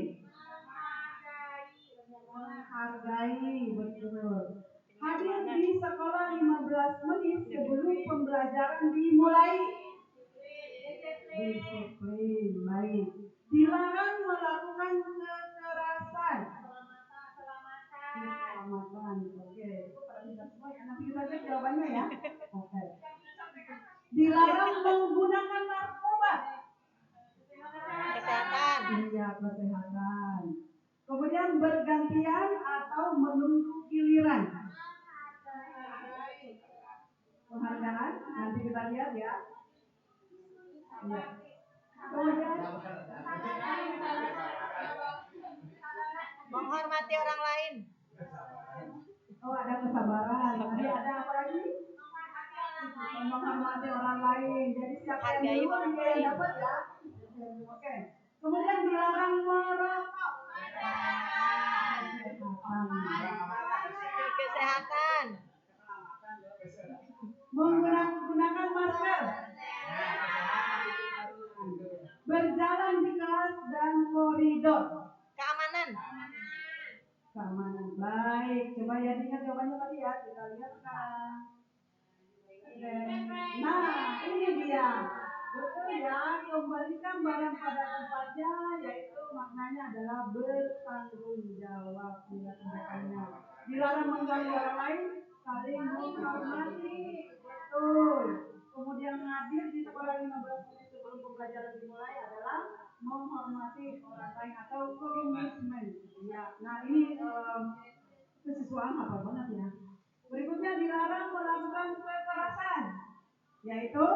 Menghargai, betul. Hadir di sekolah 15 menit sebelum pembelajaran dimulai. Disiplin, baik. Dilarang melakukan kekerasan. Keselamatan, oke. Itu pada bisa semua ya. Nanti kita lihat jawabannya ya. Oke. Dilarang menggunakan narkoba. Kesehatan. Iya, kesehatan. Kemudian bergantian atau menunggu giliran. Penghargaan, nanti kita lihat ya. Ya. Kemudian Menghormati orang lain. oh, ada kesabaran. Nanti ada apa lagi? menghormati orang lain. Jadi siapa yang duluan dia yang dapat ya. Oke. Kemudian dilarang merokok. Kesehatan. Menggunakan masker. Berjalan di kelas dan koridor. Keamanan. Keamanan. Baik, coba ya ingat jawabannya tadi ya. Kita lihat sekarang. Nah, ini dia. Betul ya, kembalikan barang pada tempatnya, yaitu maknanya adalah bertanggung jawab. Dilarang mengganggu orang lain, saling menghormati. Betul. Kemudian hadir di sekolah 15 menit sebelum pembelajaran dimulai adalah menghormati orang lain atau komitmen. Ya, nah ini kesiswaan apa banget ya. Berikutnya dilarang melakukan kekerasan, yaitu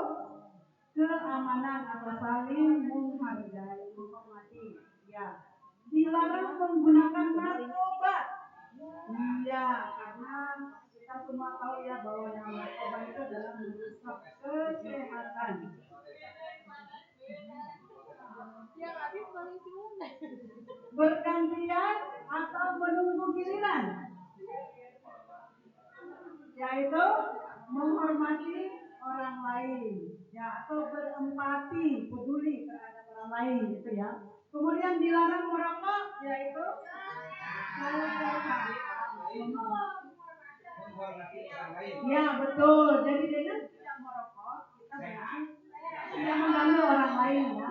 keamanan atau saling menghargai, menghormati. Ya, dilarang menggunakan narkoba. Iya, karena kita semua tahu ya bahwa yang narkoba itu adalah merusak kesehatan. Yang habis paling cuma. Bergantian atau menunggu giliran, yaitu menghormati orang lain, ya, atau berempati, peduli terhadap orang lain, gitu ya. Kemudian dilarang merokok, yaitu ya betul. Jadi dengan tidak merokok kita berarti tidak mengganggu orang lain ya.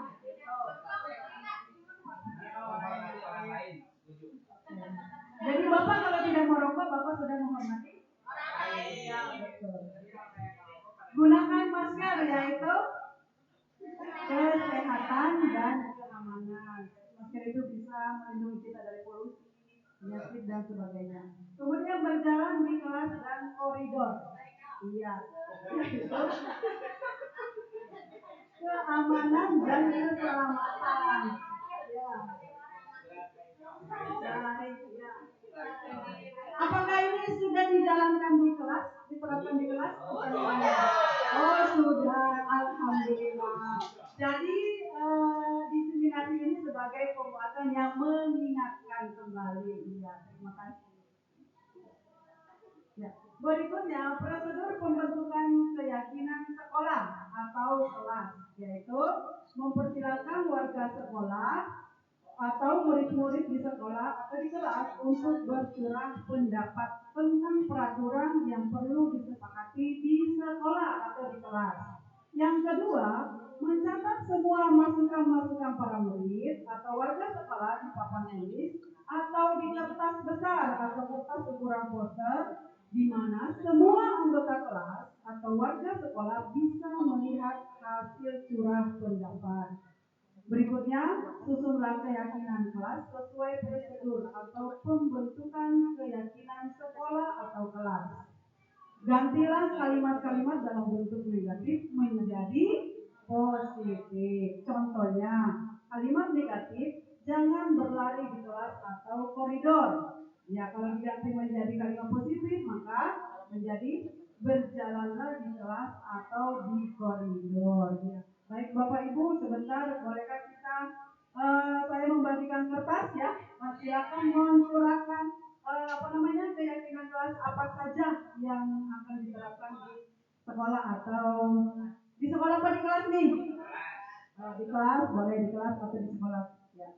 Jadi Bapak kalau tidak merokok, Bapak sudah menghormati. Ya, betul. Gunakan masker, yaitu kesehatan dan keamanan. Masker itu bisa melindungi kita dari polusi, penyakit dan sebagainya. Kemudian berjalan di kelas dan koridor. Iya. Keamanan dan keselamatan. Ya. Baik, ya. Apakah ini sudah dijalankan di kelas, diterapkan di kelas? Oh sudah, alhamdulillah. Jadi diseminasi ini sebagai penguatan yang mengingatkan kembali. Ya, terima kasih. Ya. Berikutnya prosedur pembentukan keyakinan sekolah atau kelas, yaitu mempersilakan warga sekolah atau murid-murid di sekolah atau di kelas untuk bercurah pendapat tentang peraturan yang perlu disepakati di sekolah atau di kelas. Yang kedua, mencatat semua masukan-masukan para murid atau warga sekolah di papan tulis atau di kertas besar atau kertas ukuran poster, di mana semua anggota kelas atau warga sekolah bisa melihat hasil curah pendapat. Berikutnya, susunlah keyakinan kelas sesuai prosedur atau pembentukan keyakinan sekolah atau kelas. Gantilah kalimat-kalimat dalam bentuk negatif menjadi positif. Contohnya, kalimat negatif jangan berlari di kelas atau koridor. Ya, kalau diganti menjadi kalimat positif, maka menjadi berjalanlah di kelas atau di koridor. Ya. Baik Bapak Ibu, sebentar bolehkah kita saya membagikan kertas ya. Silakan mencurahkan keyakinan kelas apa saja yang akan diterapkan di sekolah atau di sekolah apa di kelas nih? Di kelas, boleh di kelas atau di sekolah ya.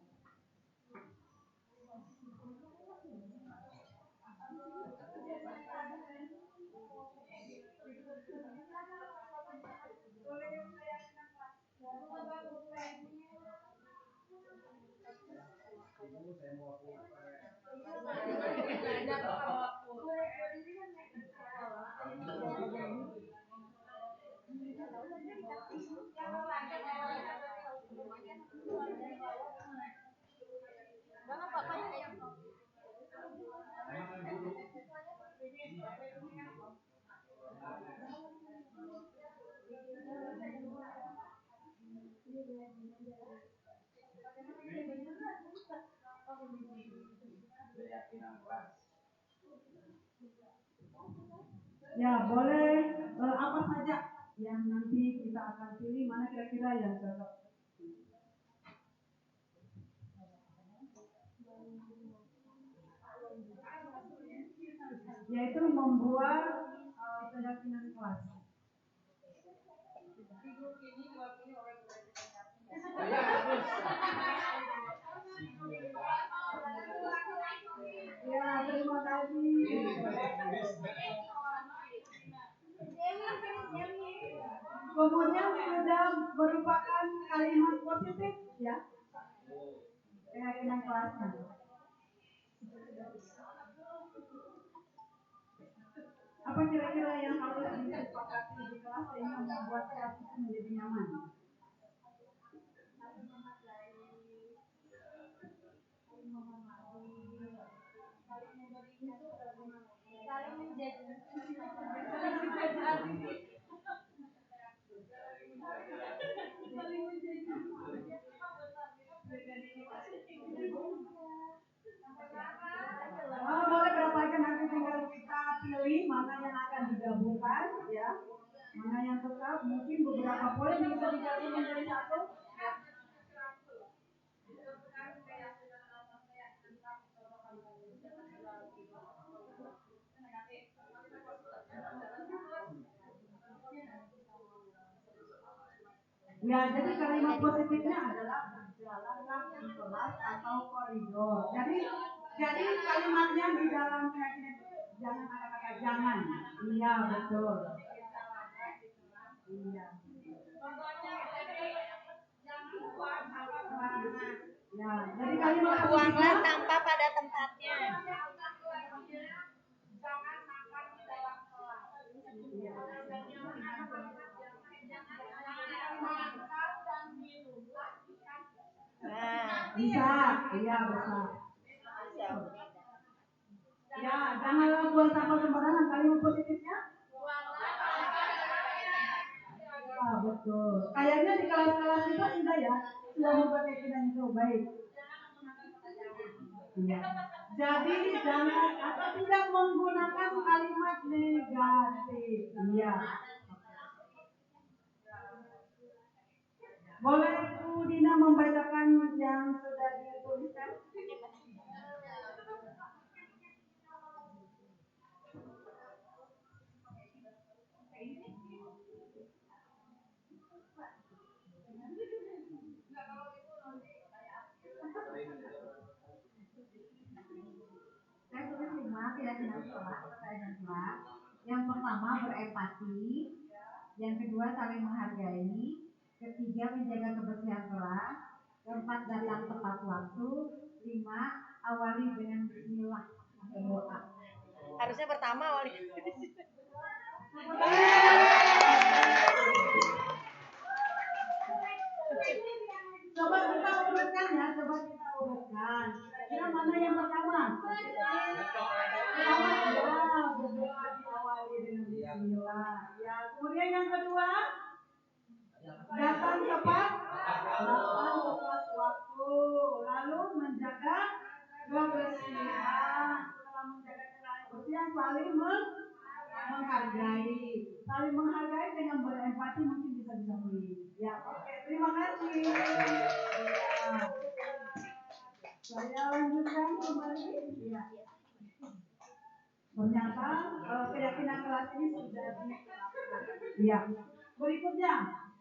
Ya, boleh apa saja yang nanti kita akan pilih, mana kira-kira yang cocok. Yaitu membuat keyakinan kelas. Ya, terima kasih. Kemudian sudah merupakan kalimat positif ya, keyakinan kelasnya. Apa kira-kira yang harus disepakati di kelas sehingga membuat kelas itu menjadi nyaman? Oh, boleh berapa aja nanti tinggal kita pilih mana yang akan digabungkan ya, mana yang tetap, mungkin beberapa poin bisa digabung menjadi satu. Ya, jadi kalimat positifnya adalah berjalanlah di kelas atau koridor. Jadi kalimatnya di dalam keyakinan itu jangan ada kata jangan. Iya, betul. Iya. Ya, jadi kalimat Buanglah sampah pada tempatnya. Bisa, iya bisa. Ya, janganlah buang sampah sembarangan. Kalimat positifnya? Ya, betul. Kayaknya di kelas-kelas itu sudah ya, sudah membuat keyakinan itu baik. Ya. Jadi jangan atau tidak menggunakan kalimat negatif. Iya. Boleh Bu Dina membacakan yang sudah dituliskan? Saya tulis 5 keyakinan kelas atau keyakinan kelas. Yang pertama berempati, yang kedua saling menghargai, ketiga menjaga kebersihan kelas, keempat datang tepat waktu, 5 awali dengan bismillah atau doa. Harusnya pertama awali. Coba kita urutkan ya, coba kita urutkan. Kira mana yang pertama? Pertama ya, berdoa diawali dengan bismillah. Ya, kemudian yang kedua, datang tepat waktu. Lalu menjaga kebersihan. Setelah menjaga kebersihan, saling menghargai. Saling menghargai dengan berempati mungkin bisa disambung. Ya, oke. Terima kasih. Ya. Saya lanjutkan kembali. Ya. Ternyata keyakinan kelas ini sudah diterapkan. Ya. Berikutnya,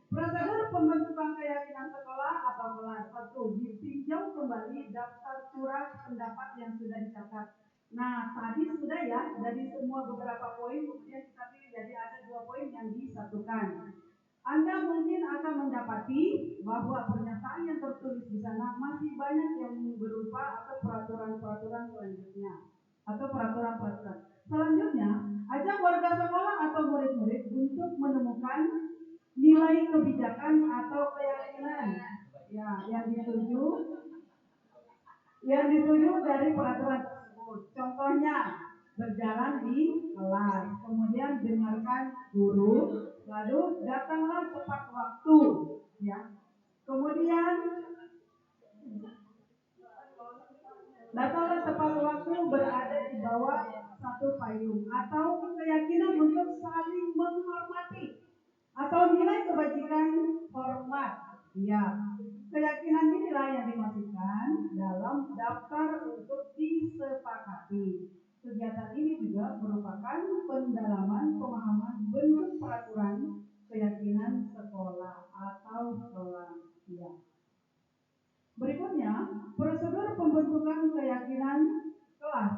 prosedur pembentukan keyakinan sekolah atau kelas. 1. Ditinjau kembali daftar surat pendapat yang sudah dicatat. Nah, tadi sudah ya, dari semua beberapa poin, kemudian kita pilih jadi ada 2 poin yang disatukan. Anda mungkin akan mendapati bahwa pernyataan yang tertulis di sana masih banyak yang berupa atau peraturan-peraturan selanjutnya atau peraturan-peraturan. Selanjutnya, ajak warga sekolah atau murid-murid untuk menemukan nilai kebijakan atau keyakinan ya yang dituju dari peraturan tersebut. Contohnya, berjalan di kelas, kemudian dengarkan guru, lalu datanglah tepat waktu, ya. Kemudian datanglah tepat waktu berada di bawah satu payung atau keyakinan untuk saling menghormati atau nilai kebajikan hormat. Ya, keyakinan inilah yang dimasukkan dalam daftar untuk disepakati. Kegiatan ini juga merupakan pendalaman pemahaman bentuk peraturan keyakinan sekolah atau kelas. Ya. Berikutnya, prosedur pembentukan keyakinan kelas.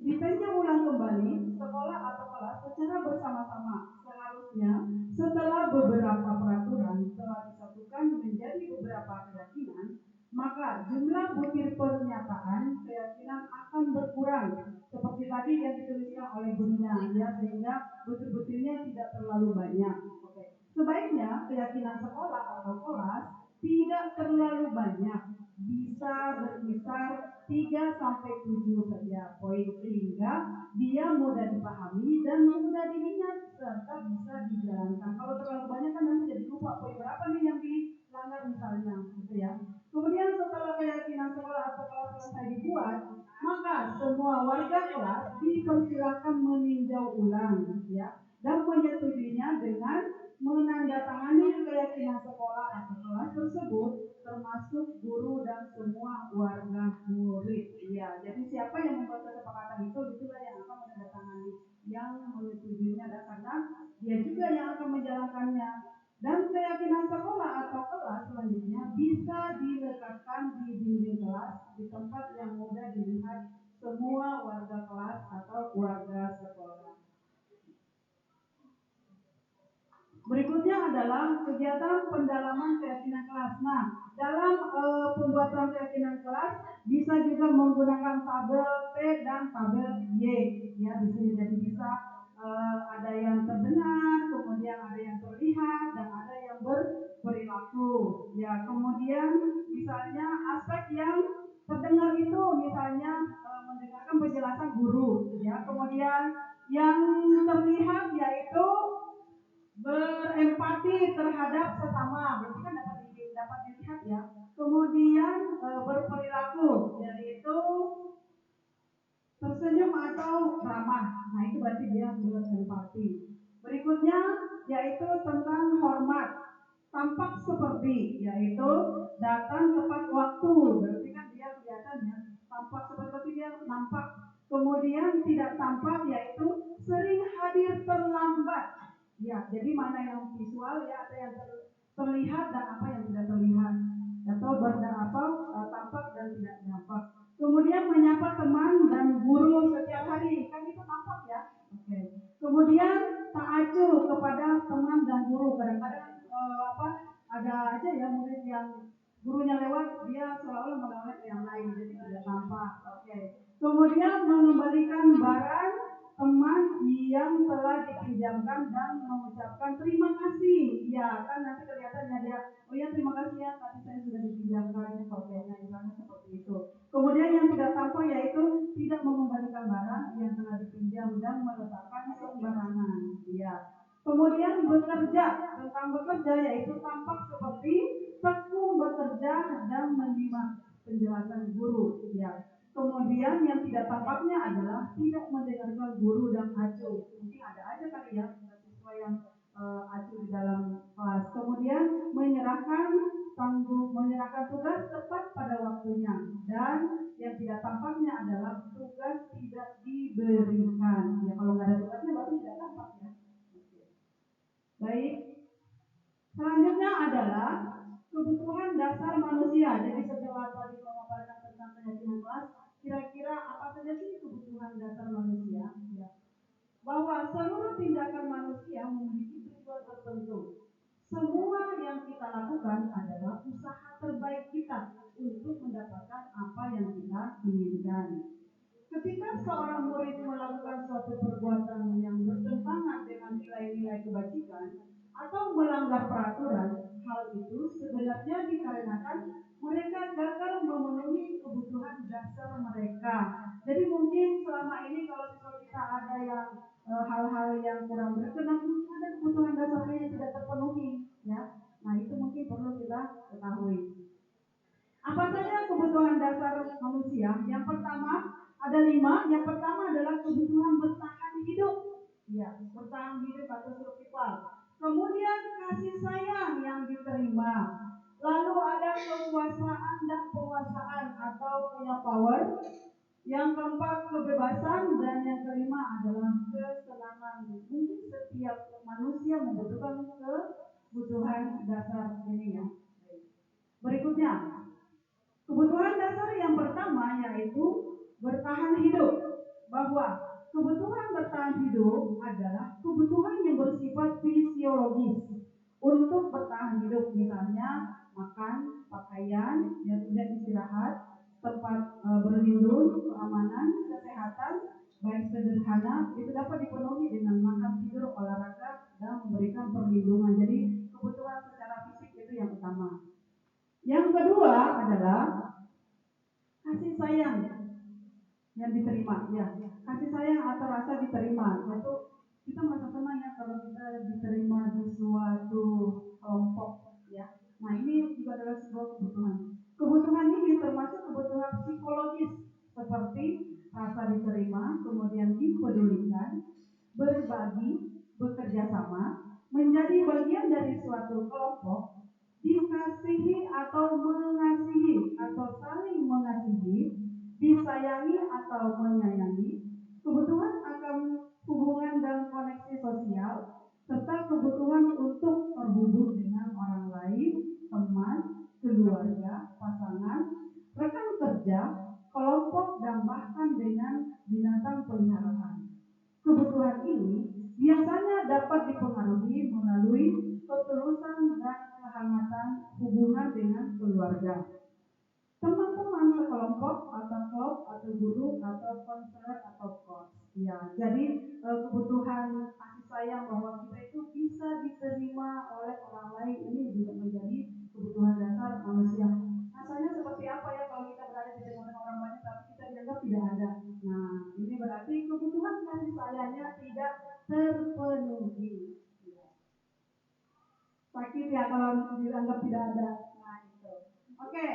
Ditinjau ulang kembali sekolah atau kelas secara bersama-sama. Seharusnya setelah beberapa peraturan telah disatukan menjadi beberapa keyakinan, maka jumlah butir pernyataan keyakinan akan berkurang. Seperti tadi yang dituliskan oleh Bunya, ya, sehingga butir-butirnya tidak terlalu banyak. Oke. Sebaiknya keyakinan sekolah atau kelas tidak terlalu banyak, bisa berkisar 3 sampai 7 saja poin, sehingga dia mudah dipahami dan mudah diingat serta bisa dijalankan. Kalau terlalu banyak kan nanti jadi lupa poin berapa nih yang dilanggar misalnya, gitu ya. Kemudian setelah keyakinan sekolah atau kelas selesai dibuat, maka semua warga kelas dipersilakan meninjau ulang, ya, dan menyetujuinya dengan menandatangani keyakinan sekolah atau kelas tersebut, termasuk guru dan semua warga murid. Ya, jadi siapa yang membuat kesepakatan itu, itulah yang akan menandatangani, yang menyetujuinya, dan karena dia juga yang akan menjalankannya. Dan keyakinan sekolah atau kelas selanjutnya bisa dilekatkan di dinding kelas di tempat yang mudah dilihat semua warga kelas atau warga sekolah. Berikutnya adalah kegiatan pendalaman keyakinan kelas. Nah, dalam pembuatan keyakinan kelas bisa juga menggunakan tabel T dan tabel Y. Ya, di sini jadi bisa ada yang terdengar, kemudian ada yang terlihat, dan ada yang berperilaku. Ya, kemudian misalnya aspek yang terdengar itu misalnya mendengarkan penjelasan guru. Ya, kemudian yang terlihat yaitu berempati terhadap sesama, berarti kan dapat dilihat, ya. Kemudian berperilaku, yaitu tersenyum atau ramah. Nah, itu berarti dia berempati. Berikutnya yaitu tentang hormat. Tampak seperti, yaitu datang tepat waktu, berarti kan dia kelihatan, ya. Tampak seperti dia nampak. Kemudian tidak tampak, yaitu sering hadir terlambat. Ya, jadi mana yang visual, ya, ada yang terlihat dan apa yang tidak terlihat, atau tampak dan tidak nampak. Kemudian menyapa teman dan guru setiap hari, kan itu tampak, ya. Oke. Kemudian tak acuh kepada teman dan guru. Kadang-kadang ada aja, ya, murid yang gurunya lewat, dia seolah-olah menoleh ke yang lain, jadi tidak tampak. Oke. Kemudian mengembalikan barang teman yang telah dipinjamkan dan mengucapkan terima kasih. Ya, kan nanti kelihatannya dia, oh ya, terima kasih, ya, tadi saya sudah dipinjamkan, sebagainya, misalnya seperti itu. Kemudian yang tidak tampak yaitu tidak mengembalikan barang yang telah dipinjam dan meletakkan sembarangan. Ya. Kemudian bekerja, tentang bekerja yaitu tampak seperti tekun bekerja dan menyimak penjelasan guru. Ya. Kemudian yang tidak tampaknya adalah tidak mendengarkan guru dan acuh. Mungkin ada aja kali, ya, siswa yang acuh di dalam kelas. Kemudian menyerahkan tugas tepat pada waktunya, dan yang tidak tampaknya adalah tugas tidak diberikan. Ya, kalau nggak ada tugasnya berarti tidak tampak, ya. Baik. Selanjutnya adalah kebutuhan dasar manusia. Jadi setelah tadi memaparkan tentang keyakinan kelas, kira-kira apa saja sih kebutuhan dasar manusia? Ya. Bahwa seluruh tindakan manusia memiliki tujuan tertentu. Semua yang kita lakukan adalah usaha terbaik kita untuk mendapatkan apa yang kita inginkan. Ketika seorang murid melakukan suatu perbuatan yang bertentangan dengan nilai-nilai kebajikan atau melanggar peraturan, hal itu sebenarnya dikarenakan mereka gagal memenuhi kebutuhan dasar mereka. Jadi mungkin selama ini kalau siswa kita ada yang hal-hal yang kurang berkenan, ada kebutuhan dasarnya yang tidak terpenuhi, ya. Nah, itu mungkin perlu kita ketahui. Apa saja kebutuhan dasar dasar manusia. Yang pertama ada 5. Yang pertama adalah kebutuhan bertahan hidup. Ya, bertahan hidup atau survival. Kemudian kasih sayang yang diterima. Lalu ada kekuasaan dan penguasaan atau punya power. Yang keempat kebebasan, dan yang kelima adalah kesenangan. Mungkin setiap manusia membutuhkan kebutuhan dasar ini ya. Berikutnya, kebutuhan dasar yang pertama yaitu bertahan hidup. Bahwa kebutuhan bertahan hidup adalah kebutuhan yang bersifat fisiologis untuk bertahan hidup, misalnya makan, pakaian, ya, kemudian istirahat, tempat berlindung, keamanan, kesehatan, baik sederhana itu dapat dipenuhi dengan makan, tidur, olahraga, dan memberikan perlindungan. Jadi kebutuhan secara fisik itu yang utama. Yang kedua adalah kasih sayang yang diterima, ya, kasih sayang atau rasa diterima. Yaitu kita merasa senang ya kalau kita diterima di suatu kelompok, ya. Nah ini juga adalah sebuah kebutuhan. Kebutuhan ini termasuk kebutuhan psikologis seperti rasa diterima, kemudian dipedulikan, berbagi, bekerja sama, menjadi bagian dari suatu kelompok, dikasihi atau mengasihi atau saling mengasihi, disayangi atau menyayangi, kebutuhan akan hubungan dan koneksi sosial, serta kebutuhan untuk terhubung dengan orang lain, teman, keluarga, pasangan, rekan kerja, kelompok, dan bahkan dengan binatang peliharaan. Kebutuhan ini biasanya dapat dipengaruhi melalui ketulusan dan kehangatan hubungan dengan keluarga, teman-teman sekelompok atau klub atau guru atau konselor atau coach. Ya, jadi kebutuhan kasih sayang bahwa kita itu bisa diterima oleh orang lain ini juga menjadi kebutuhan dasar manusia. Rasanya seperti apa ya kalau kita berada di tengah orang banyak tapi kita dianggap tidak ada. Nah, ini berarti kebutuhan kasih sayangnya tidak terpenuhi. Sakit ya kalau dianggap tidak ada. Nah, itu. Oke.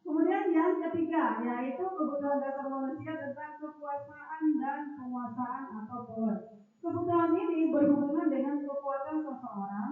Kemudian yang ketiga yaitu kebutuhan dasar manusia tentang kekuasaan dan penguasaan atau power. Kebutuhan ini berhubungan dengan kekuatan seseorang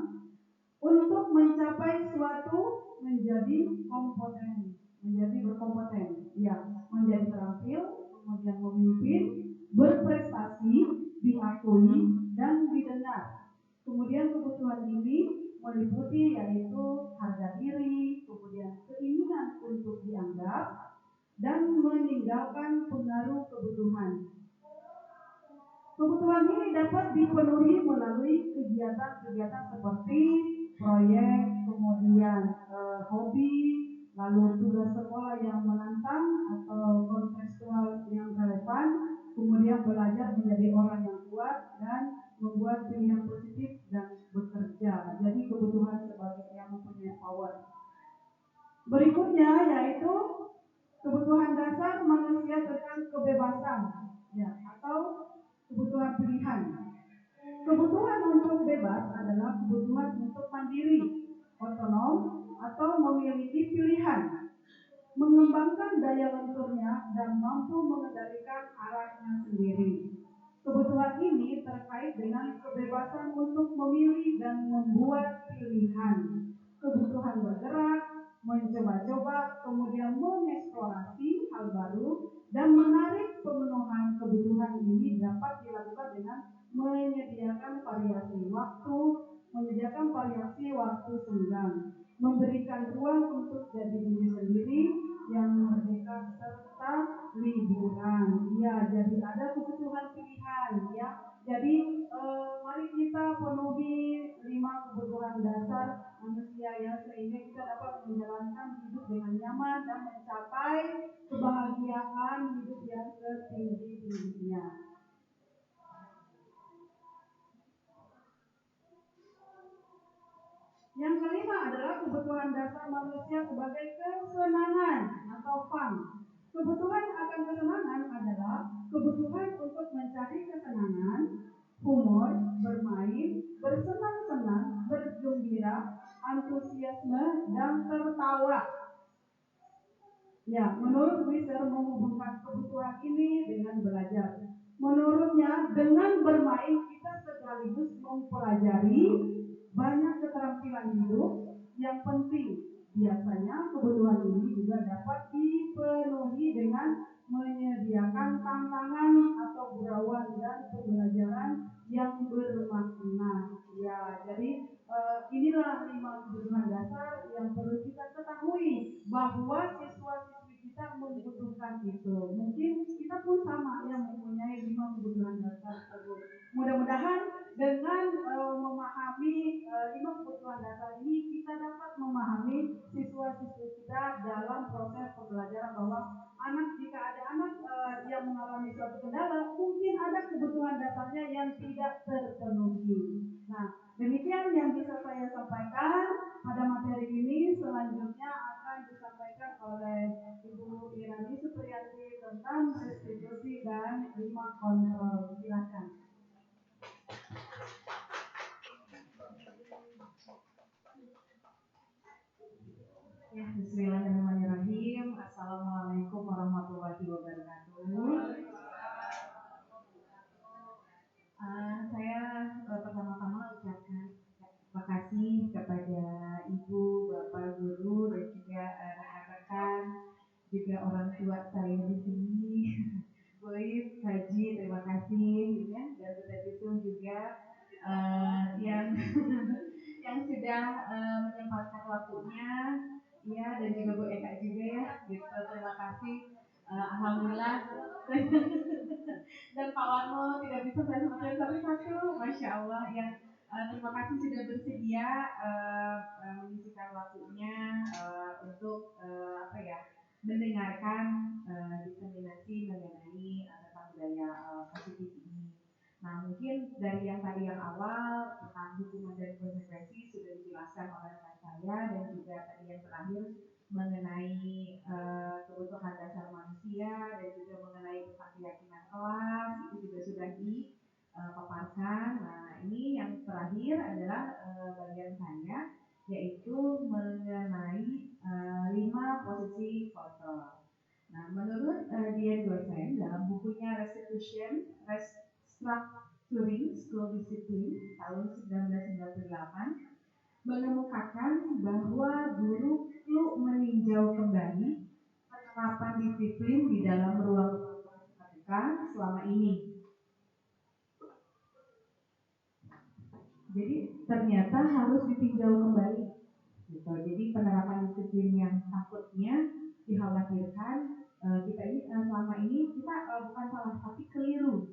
untuk mencapai suatu menjadi kompeten, menjadi berkompeten, ya, menjadi terampil, kemudian memimpin, berprestasi, diakui dan didengar. Kemudian kebutuhan ini meliputi yaitu harga diri, kemudian keinginan untuk dianggap, dan meninggalkan pengaruh kebutuhan. Kebutuhan ini dapat dipenuhi melalui kegiatan-kegiatan seperti proyek, kemudian hobi, lalu tugas sekolah yang menantang atau kontekstual yang relevan, kemudian belajar menjadi orang yang kuat dan membuat pilihan positif dan bekerja. Jadi kebutuhan sebagai yang mempunyai power. Berikutnya yaitu kebutuhan dasar manusia tentang kebebasan, ya, atau kebutuhan pilihan. Kebutuhan untuk bebas adalah kebutuhan untuk mandiri, otonom, atau memiliki pilihan, mengembangkan daya lenturnya dan mampu mengendalikan arahnya sendiri. Kebutuhan ini terkait dengan kebebasan untuk memilih dan membuat pilihan, kebutuhan bergerak, mencoba-coba, kemudian mengeksplorasi hal baru, dan menarik pemenuhan kebutuhan ini dapat dilakukan dengan menyediakan variasi waktu senggang, memberikan ruang untuk jadi diri sendiri yang merdeka serta liburan. Ya, jadi ada kebutuhan pilihan, ya. Jadi mari kita penuhi 5 kebutuhan dasar manusia ya, sehingga kita dapat menjalankan hidup dengan nyaman dan mencapai kebahagiaan hidup yang setinggi-tingginya. Yang kelima adalah kebutuhan dasar manusia sebagai kesenangan atau fun. Kebutuhan akan kesenangan adalah kebutuhan untuk mencari kesenangan, humor, bermain, bersenang-senang, bergembira, antusiasme, dan tertawa. Ya, menurut Wieser menghubungkan kebutuhan ini dengan belajar. Menurutnya, dengan bermain kita sekaligus mempelajari banyak keterampilan hidup yang penting. Biasanya kebutuhan ini juga dapat dipenuhi dengan menyediakan tantangan atau gurauan dan pembelajaran yang bermakna. Ya, jadi inilah 5 kebutuhan dasar yang perlu kita ketahui bahwa siswa-siswi kita membutuhkan itu. Mungkin kita pun sama yang mempunyai 5 kebutuhan dasar tersebut. Mudah-mudahan dengan memahami 5 kebutuhan dasar ini kita dapat memahami siswa-siswi kita dalam proses pembelajaran bahwa jika ada anak yang mengalami suatu kendala, mungkin ada kebutuhan dasarnya yang tidak terpenuhi. Nah, demikian yang bisa saya sampaikan pada materi ini. Selanjutnya akan disampaikan oleh Ibu Irani Supriyati tentang restitusi dan 5 kontrol. Silakan. Ya, bismillahirrahmanirrahim. Assalamualaikum warahmatullahi wabarakatuh. Saya pertama-tama ucapkan terima kasih kepada Ibu, Bapak Guru, dan juga rekan-rekan, juga orang tua saya di sini. Boy, Haji, terima kasih ya, dan betul juga yang yang sudah menyempatkan waktunya, ya, dan juga Bu Eka juga ya, gitu. Terima kasih. Alhamdulillah. Dan Pak Warno tidak bisa saya sebutkan satu-satu, Masya Allah ya. Terima kasih sudah bersedia menyisikan waktunya untuk apa ya, mendengarkan diseminasi mengenai tentang budaya positif ini. Nah, mungkin dari yang tadi yang awal tentang hukuman dan konsekuensi sudah dijelaskan oleh rekan saya, dan juga tadi yang terakhir mengenai kebutuhan dasar manusia, dan juga mengenai tentang keyakinan kelas, itu juga sudah dipaparkan. Nah, ini yang terakhir adalah bagian saya, yaitu mengenai 5 posisi kontrol. Nah, menurut Dian Dosen dalam bukunya Restructuring School Discipline tahun 1998 mengemukakan bahwa guru perlu meninjau kembali penerapan disiplin di dalam ruang mereka selama ini. Jadi ternyata harus ditinjau kembali, gitu. Jadi penerapan disiplin yang takutnya dikhawatirkan kita ini selama ini kita bukan salah tapi keliru,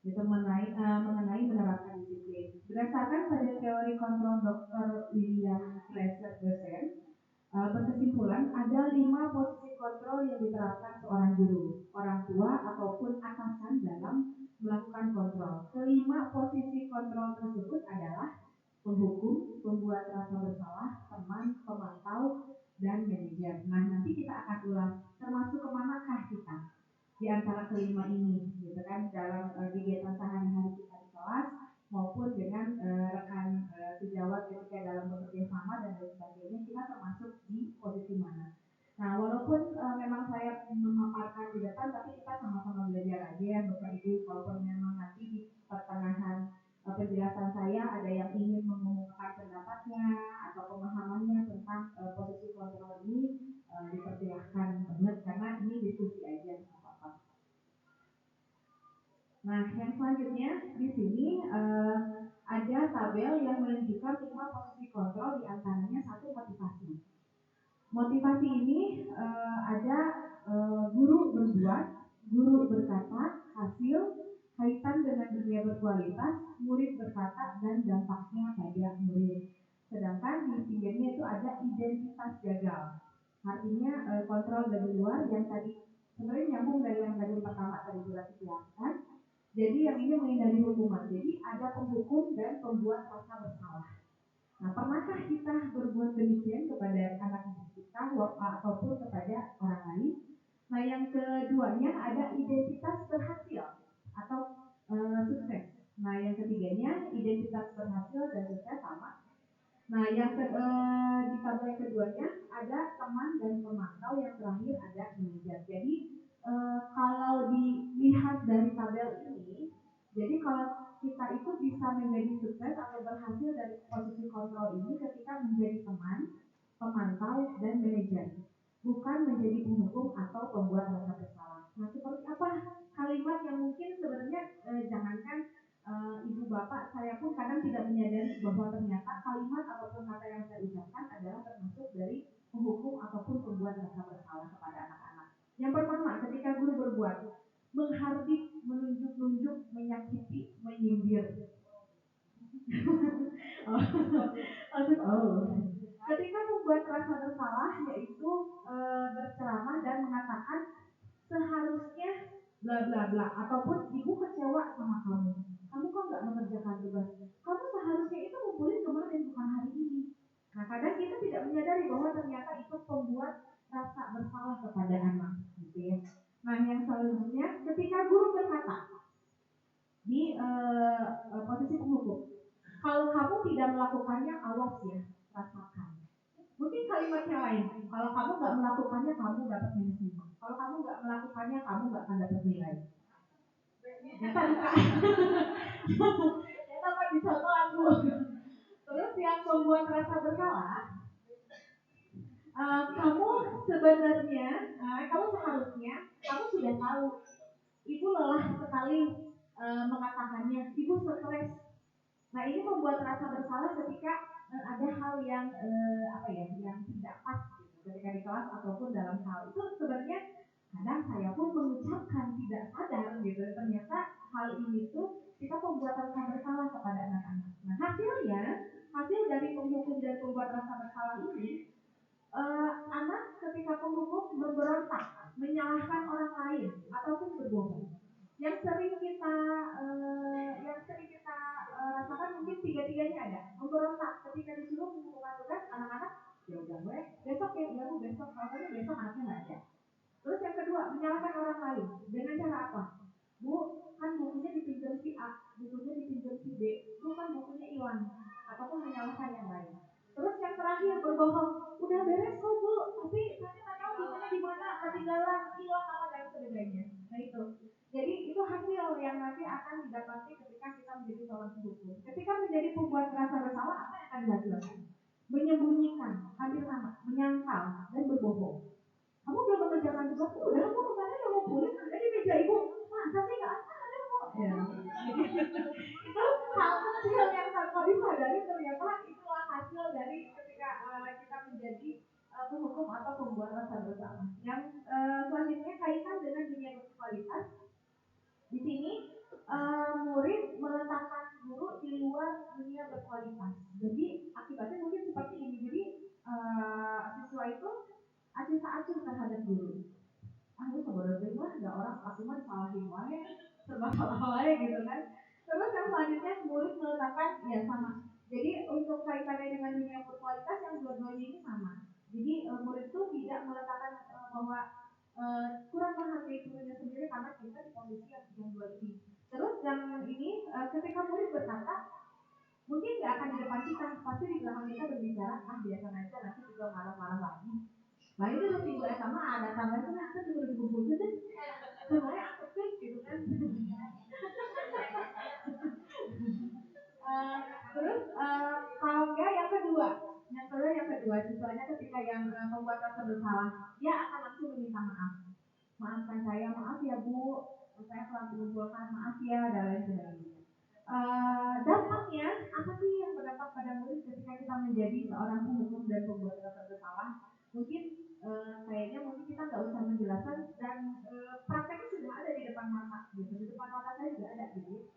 gitu, mengenai menerapkan disiplin. Berdasarkan pada teori kontrol Dr. William Glasser dosen, berkesimpulan ada 5 posisi kontrol yang diterapkan seorang guru, orang tua ataupun atasan dalam melakukan kontrol. Kelima posisi kontrol tersebut adalah penghukum, pembuat rasa bersalah, teman, pemantau, dan manajer. Nah, nanti kita akan ulas termasuk kemanakah kita di antara kelima ini, gitu kan, dalam kegiatan sehari-hari kita di kelas maupun dengan rekan sejawat ketika dalam bekerja sama dan lain sebagainya, kita termasuk di posisi mana. Nah, walaupun memang saya memaparkan di depan, tapi kita sama-sama belajar aja ya Bapak Ibu. Walaupun memang nanti di pertengahan penjelasan saya ada yang ingin mengumumkan pendapatnya atau pemahamannya tentang posisi kontrol ini, dipersilahkan banget karena ini diskusi aja. Nah, yang selanjutnya di sini ada tabel yang menunjukkan 5 posisi kontrol, diantaranya 1 motivasi. Motivasi ini ada guru berbuat, guru berkata, hasil, kaitan dengan dunia berkualitas, murid berkata, dan dampaknya pada murid. Sedangkan di pinggirnya itu ada identitas gagal. Artinya kontrol dari luar yang tadi sebenarnya nyambung dari yang tadi pertama tadi sudah dijelaskan. Jadi yang ini menghindari hukuman. Jadi ada penghukum dan pembuat rasa bersalah. Nah, pernahkah kita berbuat demikian kepada anak didik kita ataupun kepada orang lain? Nah, yang keduanya ada identitas berhasil atau sukses. Nah, yang ketiganya identitas berhasil dan sukses sama. Nah, di tabel yang keduanya ada teman dan pemantau, yang terakhir ada manajer. Jadi kalau dilihat dari tabel ini, jadi kalau kita itu bisa menjadi sukses atau berhasil dari posisi kontrol ini ketika menjadi teman, pemantau, dan manajer, bukan menjadi penghukum atau pembuat rasa bersalah. Nah, seperti apa kalimat yang mungkin sebenarnya jangankan ibu bapak, saya pun kadang tidak menyadari bahwa ternyata kalimat ataupun kata yang saya ucapkan adalah termasuk dari penghukum ataupun pembuat rasa bersalah kepada anak-anak. Yang pertama, ketika guru berbuat menghardik, menunjuk-nunjuk, menyakiti, menyindir. Ketika membuat rasa bersalah, yaitu berceramah dan mengatakan seharusnya bla bla bla, ataupun ibu kecewa sama kamu kok nggak mengerjakan tugas, kamu seharusnya itu ngumpulin kemarin bukan hari ini. Nah, kadang kita tidak menyadari bahwa ternyata itu pembuat rasa bersalah kepada anak, gitu ya. Nah, yang selanjutnya, ketika guru berkata di posisi penghukum, kalau kamu tidak melakukannya, awas ya, rasakan. Mungkin kalimat yang lain, kalau kamu nggak melakukannya, kamu dapat minus 5. Kalau kamu nggak melakukannya, kamu nggak akan dapat nilai. Ya dapat dicontoh aku. Terus yang membuat rasa bersalah, kamu sebenarnya, kamu seharusnya, kamu sudah tahu, ibu lelah sekali mengatakannya, ibu stres. Nah, ini membuat rasa bersalah ketika ada hal yang yang tidak pas gitu, ketika di kelas ataupun dalam hal itu. Sebenarnya kadang saya pun mengucapkan tidak sadar gitu, ternyata hal ini tuh kita membuat rasa bersalah kepada anak-anak. Nah, hasil dari penghukum dan pembuat rasa bersalah ini, anak ketika penghukum memberontak, menyalahkan orang lain ataupun berbohong. Yang sering kita rasakan mungkin tiga-tiganya ada. Memberontak ketika disuruh mengumpulkan tugas, anak-anak ya udah gue besok ya, iya bu besok, kalau besok anaknya nggak ada. Terus yang kedua, menyalahkan orang lain dengan cara apa? Bu, kan bukunya dipinjam si A, bukunya dipinjam si B, bu kan bukunya hilang, ataupun menyalahkan yang lain. Terus yang terakhir, berbohong, udah beres kok bu, tapi saya nggak tahu bukunya di mana, ketinggalan, hilang apa dan sebagainya. Nah itu, jadi itu hasil yang nanti akan didapati ketika kita menjadi seorang penghukum. Ketika menjadi pembuat rasa bersalah, apa yang akan dihasilkan? Menyembunyikan, hadir nama, menyangkal, dan berbohong. Kamu belum mengerjakan tugas, udah aku kemarin udah mau pulang, ada di meja ibu, masa sih nggak ada kok. Ya. Itu hal kecil yang tanpa disadari ternyata itulah hasil dari ketika kita menjadi penghukum atau pembuat rasa bersalah. Yang selanjutnya kaitan dengan dunia berkualitas. Di sini murid meletakkan guru di luar dunia berkualitas. Jadi akibatnya mungkin seperti ini. Jadi siswa itu acuh-acuh terhadap guru. Lu sebenarnya mah ada orang aku mah disalahin wae, serba salah wae gitu kan. Terus yang selanjutnya murid meletakkan ya sama. Jadi untuk kaitannya dengan dunia berkualitas yang dua-duanya ini sama. Jadi murid itu tidak meletakkan bahwa kurang menghargai gurunya sendiri karena kita di kondisi yang dua ini. Terus yang ini ketika murid berkata, mungkin nggak akan di depan kita, pasti di belakang kita berbicara, biasa aja nanti juga marah-marah lagi. Nah itu udah minggu sama ada tambahan kan aku juga dikumpulin deh, sebenarnya aku tuh gitu kan. Terus kalau enggak yang kedua, siswanya ketika yang membuat rasa bersalah, dia akan langsung meminta maaf. Maafkan saya, maaf ya bu, saya telah mengumpulkan, maaf ya, dan lain sebagainya. Dampaknya apa sih yang berdampak pada murid ketika kita menjadi seorang penghukum dan pembuat rasa bersalah? Mungkin kayaknya kita nggak usah menjelaskan, dan prakteknya sudah ada di depan mata gitu, di depan mata saya juga ada gitu.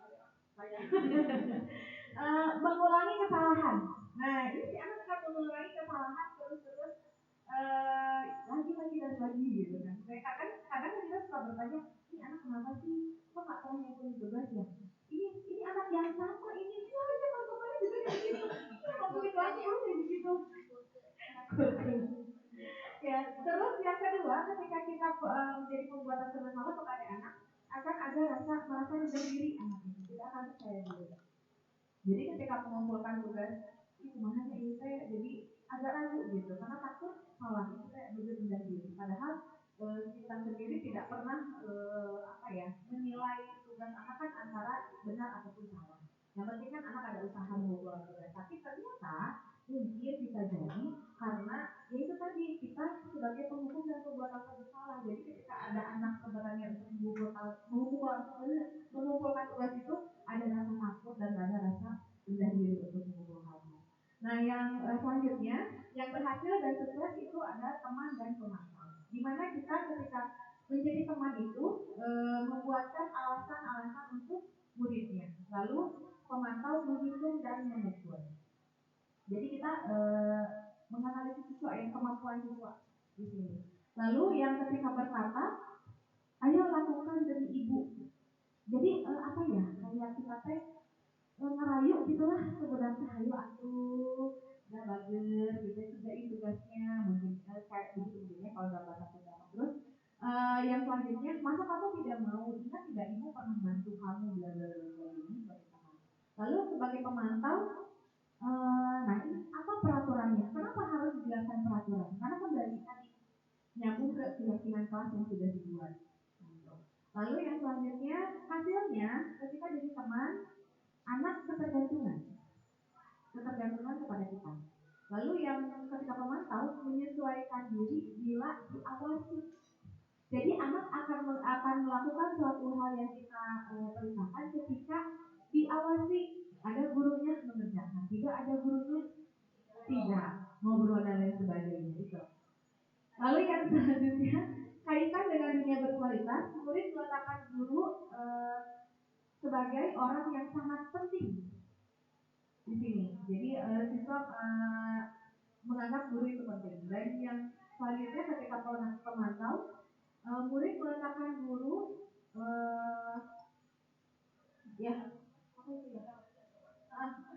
Mengulangi kesalahan. Nah ini si anak akan mengulangi kesalahan terus lagi gitu kan. Kadang kita suka bertanya, ini anak kenapa sih kok nggak pernah ngumpulin tugas ya? Ini anak yang sama ini aja kemarin juga kayak gitu. Waktu di kelas kayak begitu. Ya, terus yang kedua, ketika kita menjadi pembuat rasa bersalah kepada anak, akan ada merasa rendah diri anak itu, tidak akan percaya diri. Jadi ketika mengumpulkan tugas kumahanya ini teh jadi agak ragu gitu karena takut salah itu teh rendah diri. Padahal kita sendiri tidak pernah menilai tugas anak kan antara benar ataupun salah. Yang penting kan anak ada usaha mengumpulkan tugas. Tapi ternyata mungkin bisa jadi karena ya itu tadi kita sebagai penghukum dan pembuat rasa bersalah. Jadi ketika ada anak sebenarnya untuk mengumpulkan tugas itu ada rasa takut dan ada rasa rendah diri untuk mengumpulkannya. Nah yang selanjutnya yang berhasil dan sukses itu ada teman dan pemantau. Dimana kita ketika menjadi teman itu membuatkan alasan-alasan untuk muridnya. Lalu pemantau menghitung dan mengukur. Jadi kita menganalisis siswa kemampuan siswa di sini. Lalu yang ketika berkata, ayo lakukan demi ibu. Jadi kayak kita teh ngerayu gitulah sebenarnya ayo atuh udah bagus gitu kerjain tugasnya mungkin kayak begitu begini kalau dalam bahasa Sunda. Terus yang selanjutnya masa kamu tidak mau ingat tidak ibu pernah bantu kamu bla bla bla ini sebagai teman. Lalu sebagai pemantau nah ini apa peraturannya? Kenapa harus dijelaskan peraturan? Karena kembali tadi nyambung ke keyakinan kelas yang sudah dibuat. Lalu yang selanjutnya hasilnya ketika jadi teman anak ketergantungan kepada kita. Lalu yang ketika pemantau menyesuaikan diri bila diawasi. Jadi anak akan melakukan suatu hal yang kita perintahkan ketika diawasi. Ada gurunya mengerjakan, tidak ada gurunya tidak ngobrol dan lain sebagainya itu. Lalu yang selanjutnya kaitan dengan dunia berkualitas, murid meletakkan guru sebagai orang yang sangat penting di sini. Jadi siswa menganggap guru itu penting. Dan yang selanjutnya ketika pemantau, murid meletakkan guru